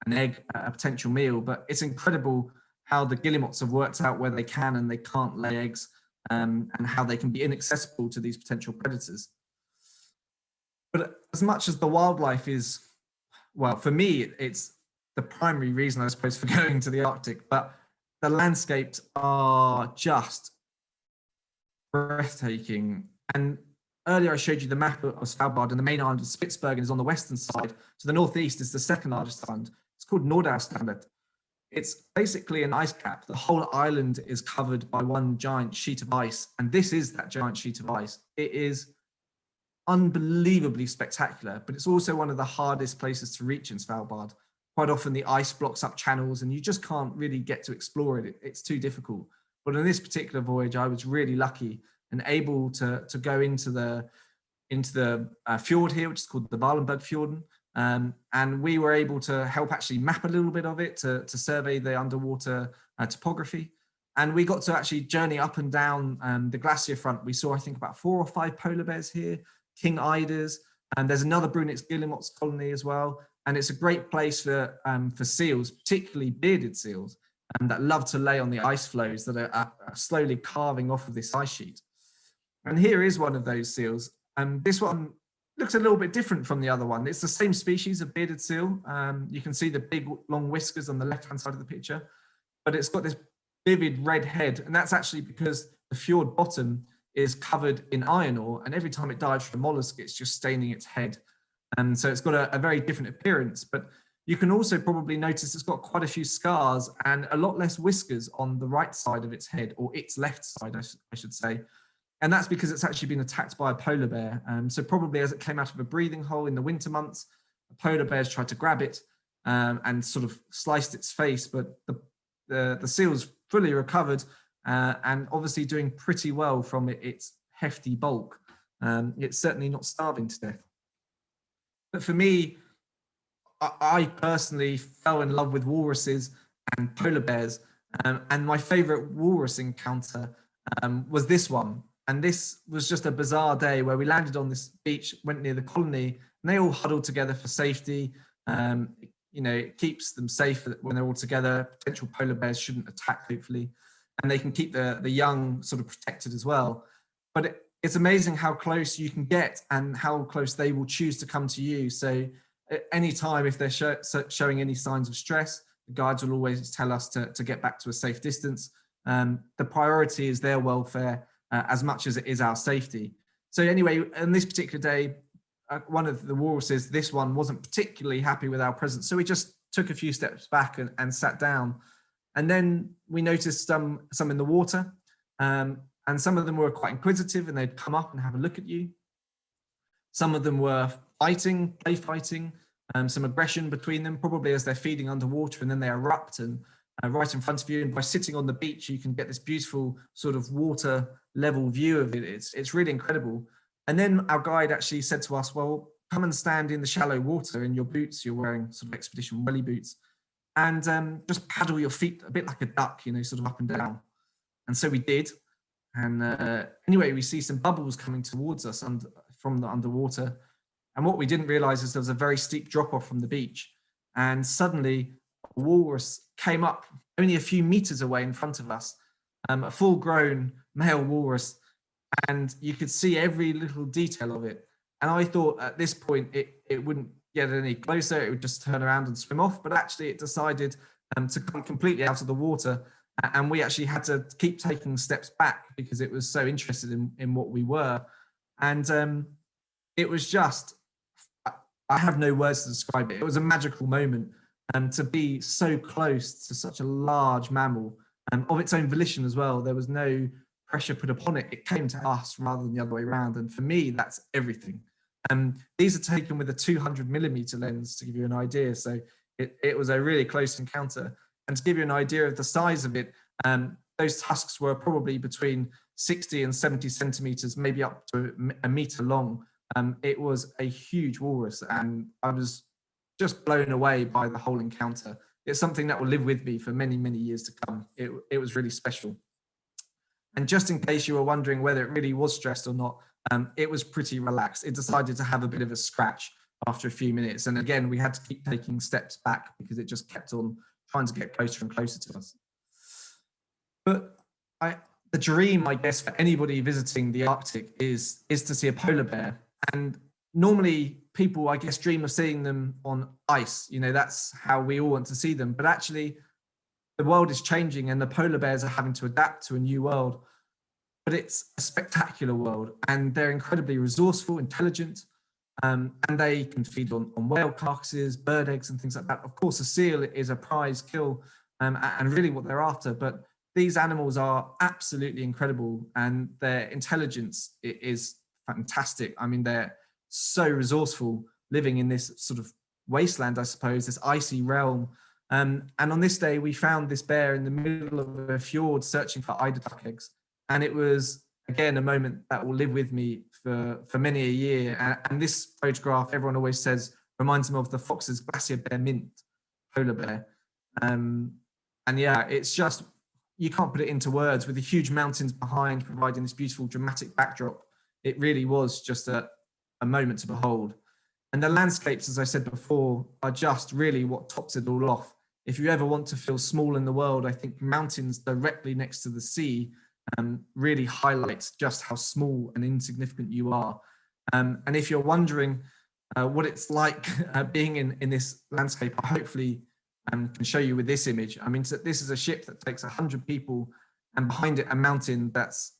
an egg, a potential meal. But it's incredible how the guillemots have worked out where they can and they can't lay eggs, and how they can be inaccessible to these potential predators. But as much as the wildlife is, well, for me, it's the primary reason, I suppose, for going to the Arctic, but the landscapes are just breathtaking. And earlier I showed you the map of Svalbard, and the main island of Spitsbergen is on the western side. To the northeast is the second largest island. It's called Nordaustlandet. It's basically an ice cap. The whole island is covered by one giant sheet of ice, and this is that giant sheet of ice. It is unbelievably spectacular, but it's also one of the hardest places to reach in Svalbard. Quite often the ice blocks up channels and you just can't really get to explore it. It's too difficult. But on this particular voyage, I was really lucky and able to go into the fjord here, which is called the Valenberg Fjorden. And we were able to help actually map a little bit of it to survey the underwater topography. And we got to actually journey up and down the glacier front. We saw, I think, about 4 or 5 polar bears here, king eiders, and there's another Brunix guillemots colony as well. And it's a great place for seals, particularly bearded seals, that love to lay on the ice floes that are slowly carving off of this ice sheet. And here is one of those seals. This one looks a little bit different from the other one. It's the same species of bearded seal. You can see the big long whiskers on the left-hand side of the picture, but it's got this vivid red head. And that's actually because the fjord bottom is covered in iron ore, and every time it dives from a mollusk, it's just staining its head. And so it's got a very different appearance, but you can also probably notice it's got quite a few scars and a lot less whiskers on the right side of its head, or its left side, I should say. And that's because it's actually been attacked by a polar bear. So probably as it came out of a breathing hole in the winter months, the polar bears tried to grab it and sort of sliced its face, but the seal's fully recovered and obviously doing pretty well from its hefty bulk. It's certainly not starving to death. But for me, I personally fell in love with walruses and polar bears. And my favorite walrus encounter was this one. And this was just a bizarre day where we landed on this beach, went near the colony, and they all huddled together for safety. It keeps them safe when they're all together. Potential polar bears shouldn't attack, hopefully. And they can keep the young sort of protected as well. But it's amazing how close you can get and how close they will choose to come to you. So at any time, if they're showing any signs of stress, the guides will always tell us to get back to a safe distance. The priority is their welfare as much as it is our safety. So anyway, on this particular day, one of the walruses, this one, wasn't particularly happy with our presence. So we just took a few steps back and sat down. And then we noticed some in the water. And some of them were quite inquisitive and they'd come up and have a look at you. Some of them were fighting, play fighting, some aggression between them, probably as they're feeding underwater, and then they erupt and right in front of you. And by sitting on the beach, you can get this beautiful sort of water level view of it. It's really incredible. And then our guide actually said to us, well, come and stand in the shallow water in your boots. You're wearing sort of expedition welly boots, and just paddle your feet a bit like a duck, sort of up and down. And so we did. And anyway, we see some bubbles coming towards us from the underwater. And what we didn't realize is there was a very steep drop off from the beach. And suddenly a walrus came up only a few meters away in front of us, a full grown male walrus. And you could see every little detail of it. And I thought at this point, it wouldn't get any closer. It would just turn around and swim off. But actually it decided to come completely out of the water. And we actually had to keep taking steps back because it was so interested in what we were. And it was just, I have no words to describe it. It was a magical moment to be so close to such a large mammal, of its own volition as well. There was no pressure put upon it. It came to us rather than the other way around. And for me, that's everything. These are taken with a 200mm lens to give you an idea. So it was a really close encounter. And to give you an idea of the size of it, those tusks were probably between 60 and 70 centimeters, maybe up to a meter long. It was a huge walrus, and I was just blown away by the whole encounter. It's something that will live with me for many, many years to come. It was really special. And just in case you were wondering whether it really was stressed or not, it was pretty relaxed. It decided to have a bit of a scratch after a few minutes. And again, we had to keep taking steps back because it just kept on trying to get closer and closer to us. But the dream, I guess, for anybody visiting the Arctic is to see a polar bear. And normally people, I guess, dream of seeing them on ice. That's how we all want to see them. But actually, the world is changing and the polar bears are having to adapt to a new world. But but it's a spectacular world, and they're incredibly resourceful, intelligent, and they can feed on whale carcasses, bird eggs, and things like that. Of course, a seal is a prize kill, and really what they're after. But these animals are absolutely incredible, and their intelligence is fantastic. I mean, they're so resourceful, living in this sort of wasteland, I suppose, this icy realm. And on this day, we found this bear in the middle of a fjord searching for eider duck eggs. And it was, again, a moment that will live with me for many a year. And this photograph, everyone always says, reminds them of the Fox's glacier bear mint polar bear. And yeah, it's just, you can't put it into words, with the huge mountains behind providing this beautiful dramatic backdrop. It really was just a moment to behold. And the landscapes, as I said before, are just really what tops it all off. If you ever want to feel small in the world, I think mountains directly next to the sea really highlights just how small and insignificant you are. And if you're wondering what it's like being in this landscape, I hopefully can show you with this image. I mean, so this is a ship that takes 100 people, and behind it a mountain that's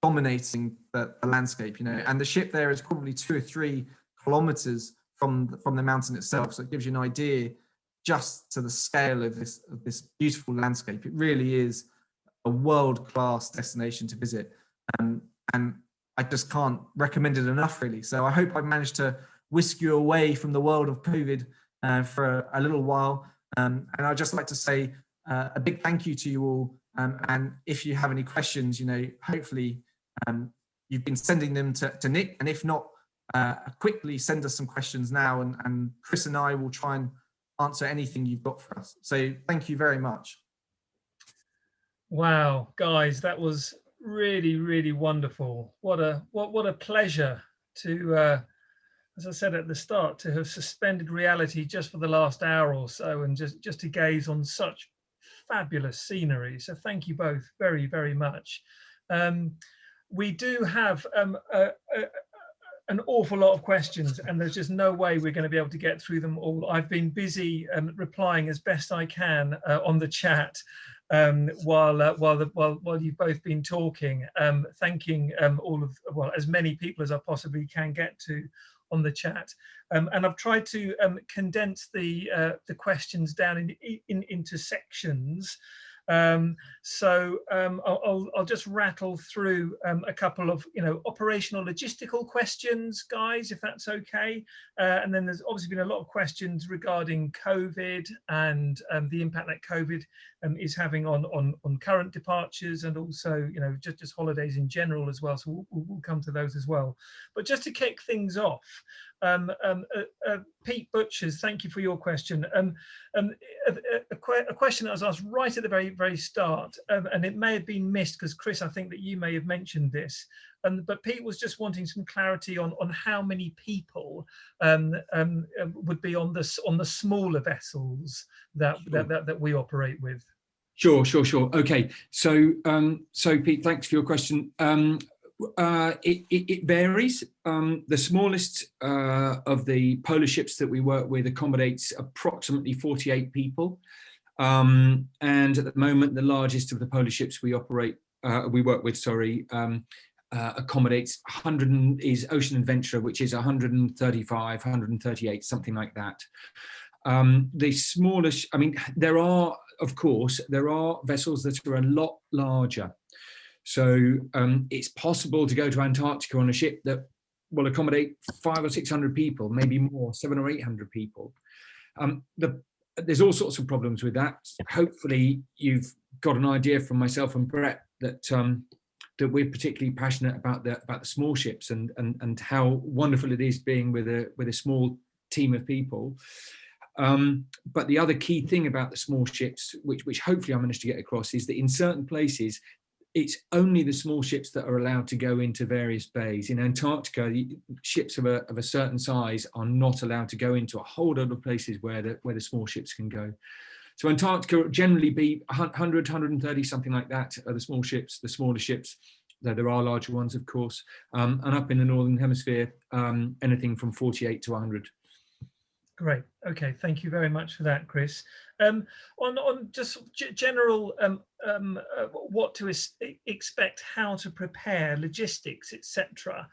dominating the landscape, you know, and the ship there is probably 2 or 3 kilometers from the mountain itself. So it gives you an idea just to the scale of this beautiful landscape. It really is a world-class destination to visit. And I just can't recommend it enough, really. So I hope I've managed to whisk you away from the world of COVID for a little while. And I'd just like to say a big thank you to you all. And if you have any questions, you know, hopefully you've been sending them to Nick. And if not, quickly send us some questions now, and Chris and I will try and answer anything you've got for us. So thank you very much. Wow, guys, that was really, really wonderful. What a pleasure to, as I said at the start, to have suspended reality just for the last hour or so, and just to gaze on such fabulous scenery. So thank you both very, very much. We do have an awful lot of questions, and there's just no way we're going to be able to get through them all. I've been busy replying as best I can on the chat while you've both been talking, thanking all of, well, as many people as I possibly can get to on the chat, and I've tried to condense the questions down into sections. So I'll just rattle through a couple of, you know, operational logistical questions, guys, if that's okay. And then there's obviously been a lot of questions regarding COVID and the impact that COVID is having on current departures, and also, you know, just holidays in general as well. So we'll come to those as well. But just to kick things off, Pete Butchers, thank you for your question. A question that was asked right at the very start, and it may have been missed because Chris, I think that you may have mentioned this, but Pete was just wanting some clarity on how many people would be on the smaller vessels that we operate with. Sure. Okay, so Pete, thanks for your question. It varies. The smallest of the polar ships that we work with accommodates approximately 48 people, and at the moment, the largest of the polar ships we work with, accommodates 100 is Ocean Adventurer, which is 135, 138, something like that. The smallest, I mean, there are vessels that are a lot larger. So it's possible to go to Antarctica on a ship that will accommodate 500 or 600 people, maybe more, 700 or 800 people. There's all sorts of problems with that. Hopefully you've got an idea from myself and Bret that we're particularly passionate about the small ships and how wonderful it is being with a small team of people. But the other key thing about the small ships, which hopefully I managed to get across, is that in certain places, it's only the small ships that are allowed to go into various bays. In Antarctica, ships of a certain size are not allowed to go into a whole lot of places where the small ships can go. So Antarctica generally be 100, 130, something like that, are the small ships, the smaller ships, though there are larger ones, of course. And up in the Northern Hemisphere, anything from 48 to 100. Great. Okay, thank you very much for that, Chris. On just general what to expect, how to prepare, logistics, etc.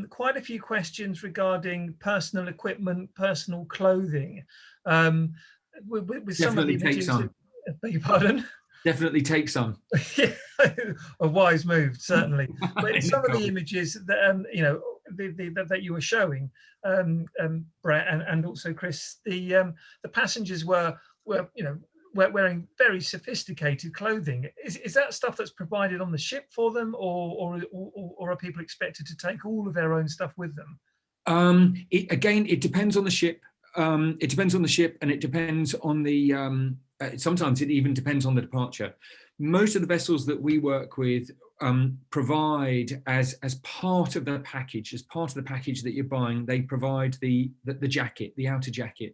Quite a few questions regarding personal equipment, personal clothing. With some of the images, beg your pardon. Definitely take some. A wise move, certainly. But some of the images that you know that you were showing, Bret and also Chris, the passengers were wearing very sophisticated clothing. Is that stuff that's provided on the ship for them, or are people expected to take all of their own stuff with them? It depends on the ship. It depends on the ship, and it depends on the. Sometimes it even depends on the departure. Most of the vessels that we work with provide as part of the package, that you're buying, they provide the jacket, the outer jacket.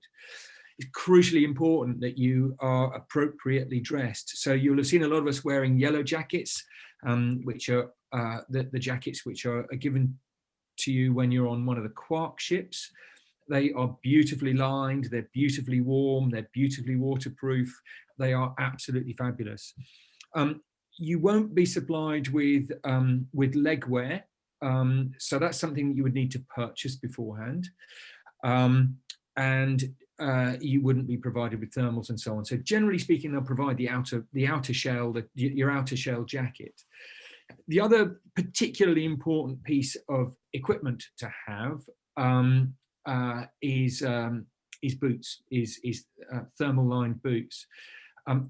It's crucially important that you are appropriately dressed. So you'll have seen a lot of us wearing yellow jackets, which are the jackets which are given to you when you're on one of the Quark ships. They are beautifully lined, they're beautifully warm, they're beautifully waterproof. They are absolutely fabulous. You won't be supplied with leg wear, so that's something that you would need to purchase beforehand. And you wouldn't be provided with thermals and so on. So generally speaking, they'll provide the outer shell, your outer shell jacket. The other particularly important piece of equipment to have is boots, is thermal lined boots.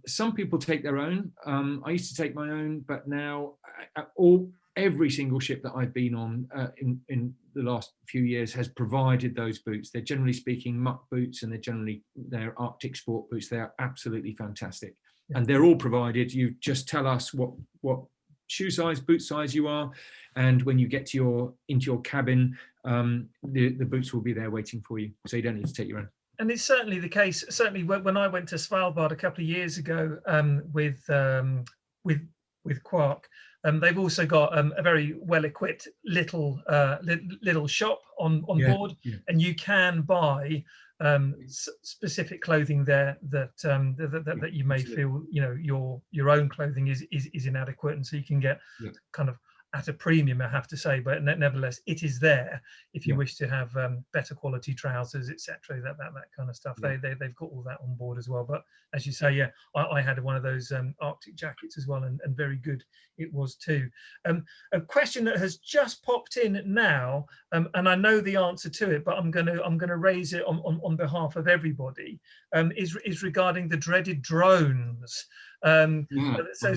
Some people take their own. I used to take my own, but now every single ship that I've been on in the last few years has provided those boots. They're generally speaking muck boots, and they're Arctic sport boots. They are absolutely fantastic, and they're all provided. You just tell us what shoe size, boot size you are, and when you get into your cabin, the boots will be there waiting for you, so you don't need to take your own. And it's certainly the case. Certainly, when I went to Svalbard a couple of years ago with Quark, they've also got a very well-equipped little shop on board, and you can buy specific clothing there that you may feel your own clothing is inadequate, and so you can get kind of at a premium, I have to say, but nevertheless, it is there if you wish to have better quality trousers, etc. That kind of stuff. They've got all that on board as well. But as you say, I had one of those Arctic jackets as well, and very good it was too. A question that has just popped in now, and I know the answer to it, but I'm gonna raise it on behalf of everybody. Is regarding the dreaded drones. So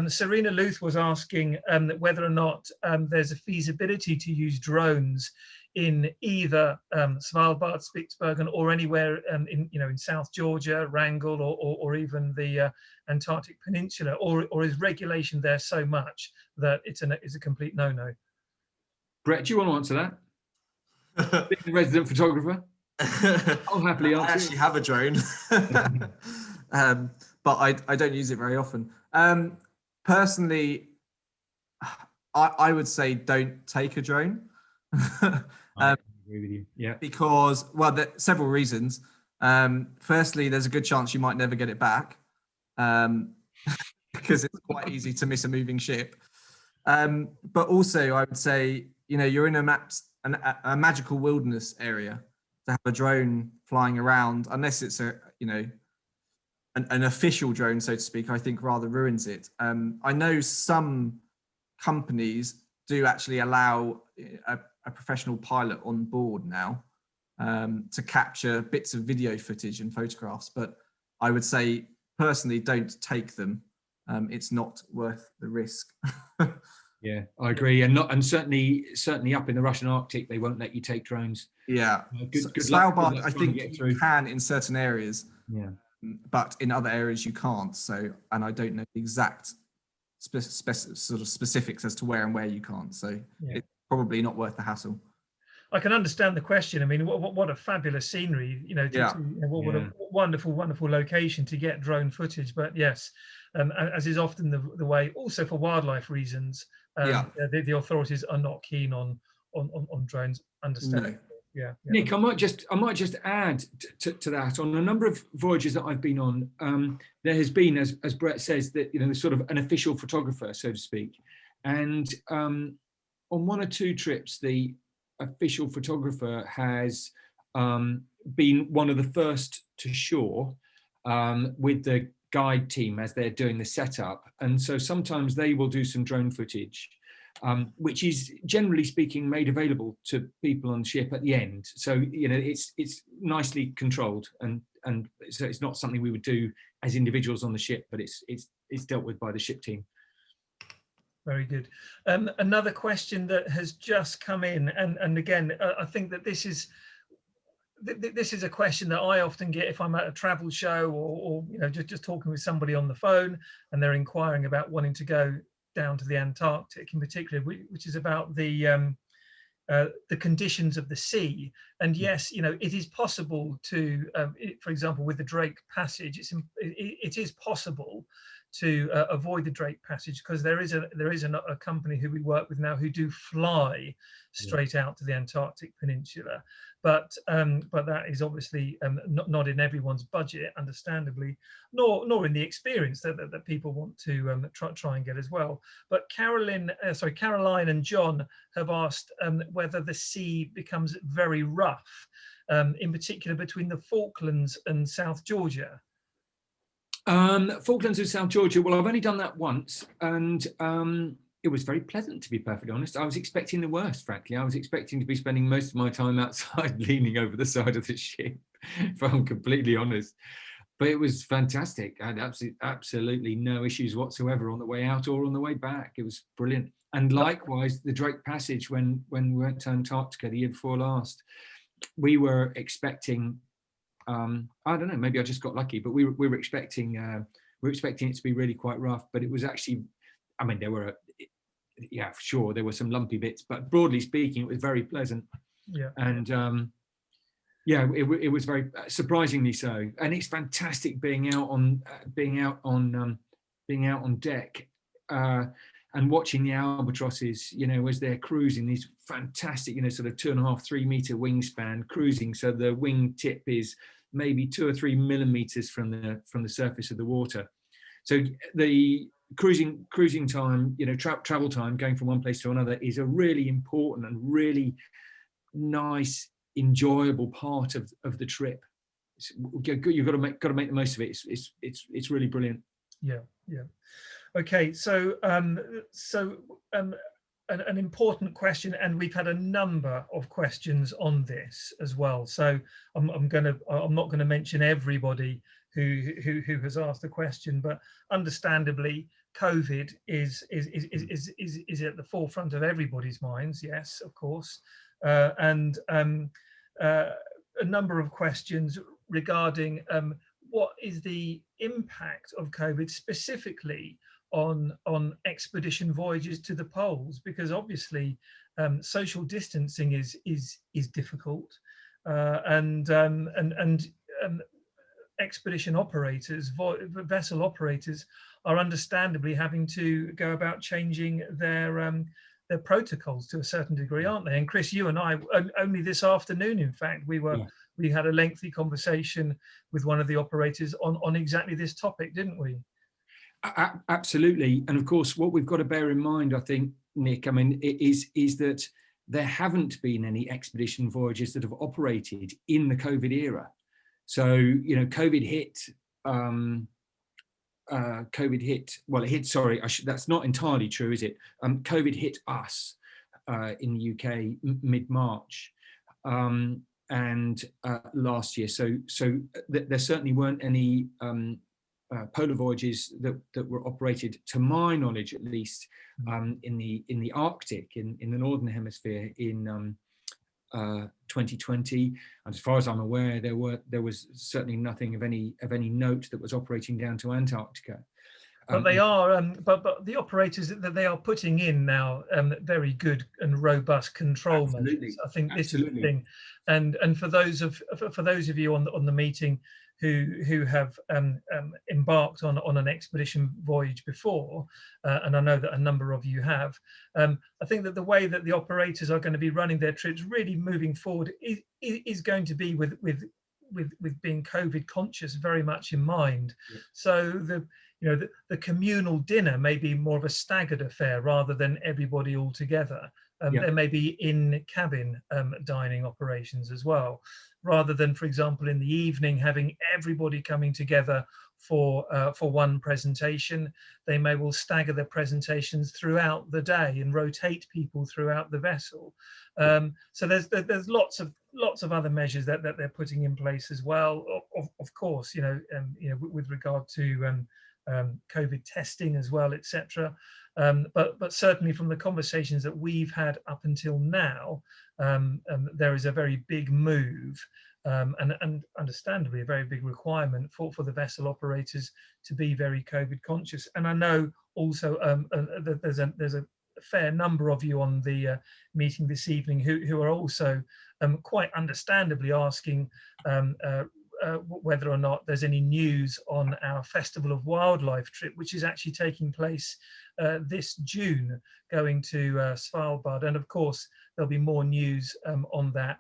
Serena Luth was asking whether or not there's a feasibility to use drones in either Svalbard, Spitsbergen, or anywhere in South Georgia, Wrangel, or even the Antarctic Peninsula, or is regulation there so much that it's a complete no-no? Bret, do you want to answer that? Being the resident photographer, I'll happily answer. I actually have a drone. But I don't use it very often. Personally, I would say don't take a drone. I agree with you. Yeah. Because, well, there are several reasons. Firstly, there's a good chance you might never get it back, because it's quite easy to miss a moving ship. But also, I would say, you're in a magical wilderness area. To have a drone flying around, unless it's an official drone, so to speak, I think rather ruins it. I know some companies do actually allow a professional pilot on board now to capture bits of video footage and photographs, but I would say personally don't take them. It's not worth the risk. Yeah, I agree, and certainly up in the Russian Arctic, they won't let you take drones. Yeah, good Svalbard, I think you can in certain areas. Yeah, but in other areas you can't. So, and I don't know the exact sort of specifics as to where you can't. So it's probably not worth the hassle. I can understand the question. I mean, what a fabulous scenery, what a wonderful location to get drone footage. But yes, as is often the way, also for wildlife reasons, the authorities are not keen on drones, understandably. Yeah. Nick, I might just add to that. On a number of voyages that I've been on, there has been, as Bret says, that there's sort of an official photographer, so to speak, and on one or two trips, the official photographer has been one of the first to shore with the guide team as they're doing the setup, and so sometimes they will do some drone footage. Which is generally speaking made available to people on the ship at the end. So it's nicely controlled, and so it's not something we would do as individuals on the ship, but it's dealt with by the ship team. Very good. Another question that has just come in, and again, I think that this is a question that I often get if I'm at a travel show or just talking with somebody on the phone, and they're inquiring about wanting to go down to the Antarctic in particular, which is about the conditions of the sea. And yes, it is possible to, for example, with the Drake Passage, it is possible to avoid the Drake Passage, because there is a company who we work with now who do fly straight out to the Antarctic Peninsula, but that is obviously not in everyone's budget, understandably, nor in the experience that people want to try and get as well. But Caroline and John have asked whether the sea becomes very rough, in particular between the Falklands and South Georgia. Falklands and South Georgia, well, I've only done that once, and it was very pleasant, to be perfectly honest. I was expecting the worst, frankly. I was expecting to be spending most of my time outside leaning over the side of the ship, if I'm completely honest. But it was fantastic. I had absolutely no issues whatsoever on the way out or on the way back. It was brilliant. And likewise, the Drake Passage, when we went to Antarctica the year before last, we were expecting, I don't know, maybe I just got lucky, but we were expecting it to be really quite rough. But it was actually, I mean, there were, for sure, there were some lumpy bits, but broadly speaking, it was very pleasant. Yeah. And it was very surprisingly so. And it's fantastic being out on deck and watching the albatrosses, as they're cruising, these fantastic, sort of 2.5-3 meter wingspan cruising. So the wing tip is maybe 2 or 3 millimeters from the surface of the water. So the cruising time, travel time, going from one place to another, is a really important and really nice, enjoyable part of the trip. You've got to make the most of it. It's really brilliant. Yeah. Okay, so an important question, and we've had a number of questions on this as well. So I'm not going to mention everybody who has asked the question, but understandably, COVID is at the forefront of everybody's minds. Yes, of course, and a number of questions regarding what is the impact of COVID specifically on expedition voyages to the poles, because obviously social distancing is difficult, and expedition operators, vessel operators, are understandably having to go about changing their protocols to a certain degree, aren't they? And Chris, you and I, only this afternoon, in fact, we had a lengthy conversation with one of the operators on exactly this topic, didn't we? Absolutely. And of course, what we've got to bear in mind, I think, Nick, is that there haven't been any expedition voyages that have operated in the COVID era. So, COVID hit, that's not entirely true, is it? COVID hit us in the UK mid-March and last year. So there certainly weren't any polar voyages that were operated, to my knowledge at least, in the Arctic, in the northern hemisphere in 2020. And as far as I'm aware, there was certainly nothing of any note that was operating down to Antarctica. But they are, but the operators that they are putting in now very good and robust control measures. I think this is the thing. And for those of you on the meeting who have embarked on an expedition voyage before, and I know that a number of you have. I think that the way that the operators are going to be running their trips really moving forward is going to be with being COVID conscious very much in mind. Yeah. So the communal dinner may be more of a staggered affair rather than everybody all together. Yeah. There may be in cabin dining operations as well, rather than, for example, in the evening having everybody coming together for one presentation. They may well stagger their presentations throughout the day and rotate people throughout the vessel. So there's lots of other measures that they're putting in place as well. Of course, with regard to COVID testing as well, etc. But certainly from the conversations that we've had up until now, there is a very big move and understandably a very big requirement for the vessel operators to be very COVID conscious. And I know also that there's a fair number of you on the meeting this evening who are also quite understandably asking whether or not there's any news on our Festival of Wildlife trip, which is actually taking place this June, going to Svalbard. And of course, there'll be more news on that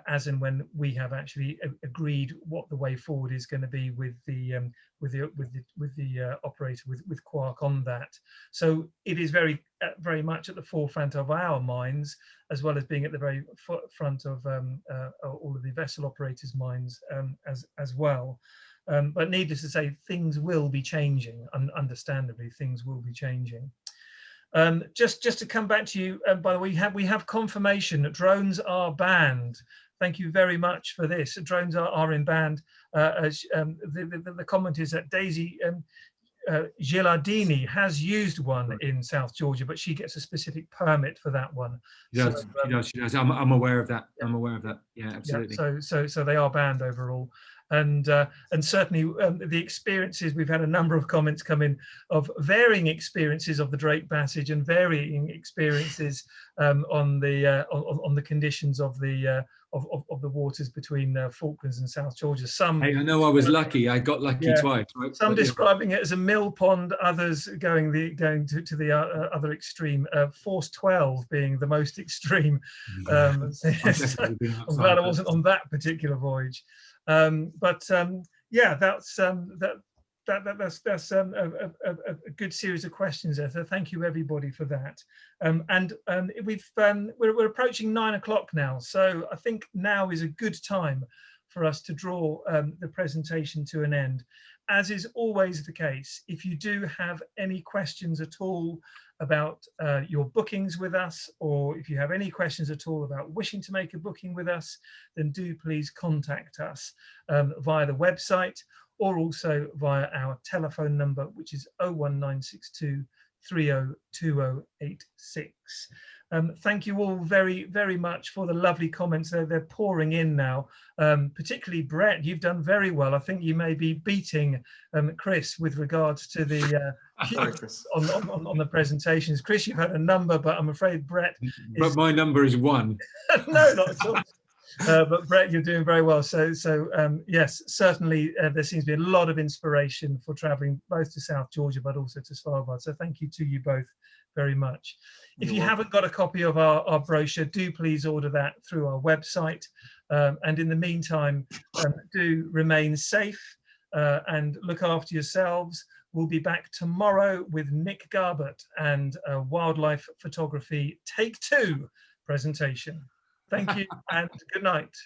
as and when we have actually agreed what the way forward is going to be with the operator, with Quark on that. So it is very much at the forefront of our minds, as well as being at the very front of all of the vessel operators' minds as well. But needless to say, things will be changing. Understandably, things will be changing. Just to come back to you, by the way, we have confirmation that drones are banned. Thank you very much for this. Drones are in banned. The comment is that Daisy Gilardini has used one in South Georgia, but she gets a specific permit for that one. She does. I'm aware of that. Yeah. I'm aware of that. Yeah, absolutely. Yeah, so they are banned overall. And certainly the experiences, we've had a number of comments come in of varying experiences of the Drake Passage and varying experiences on the conditions of the waters between Falklands and South Georgia. Some, hey, I know I was lucky. I got lucky twice. Right? Some describing it as a mill pond, others going to the other extreme. Force 12 being the most extreme. I'm glad I wasn't on that particular voyage. Yeah, that's a good series of questions there. So thank you everybody for that. We're approaching 9 o'clock now, so I think now is a good time for us to draw the presentation to an end. As is always the case, if you do have any questions at all about your bookings with us, or if you have any questions at all about wishing to make a booking with us, then do please contact us via the website, or also via our telephone number, which is 01962 302086. Thank you all very, very much for the lovely comments. They're pouring in now. Particularly Bret, you've done very well. I think you may be beating Chris with regards to the on the presentations. Chris, you've had a number, but I'm afraid Bret But my number is 1. No, not at all. But Bret, you're doing very well. So yes, certainly there seems to be a lot of inspiration for traveling both to South Georgia, but also to Svalbard. So thank you to you both very much. If you haven't got a copy of our brochure, do please order that through our website. And in the meantime, do remain safe and look after yourselves. We'll be back tomorrow with Nick Garbett and a wildlife photography take 2 presentation. Thank you and good night.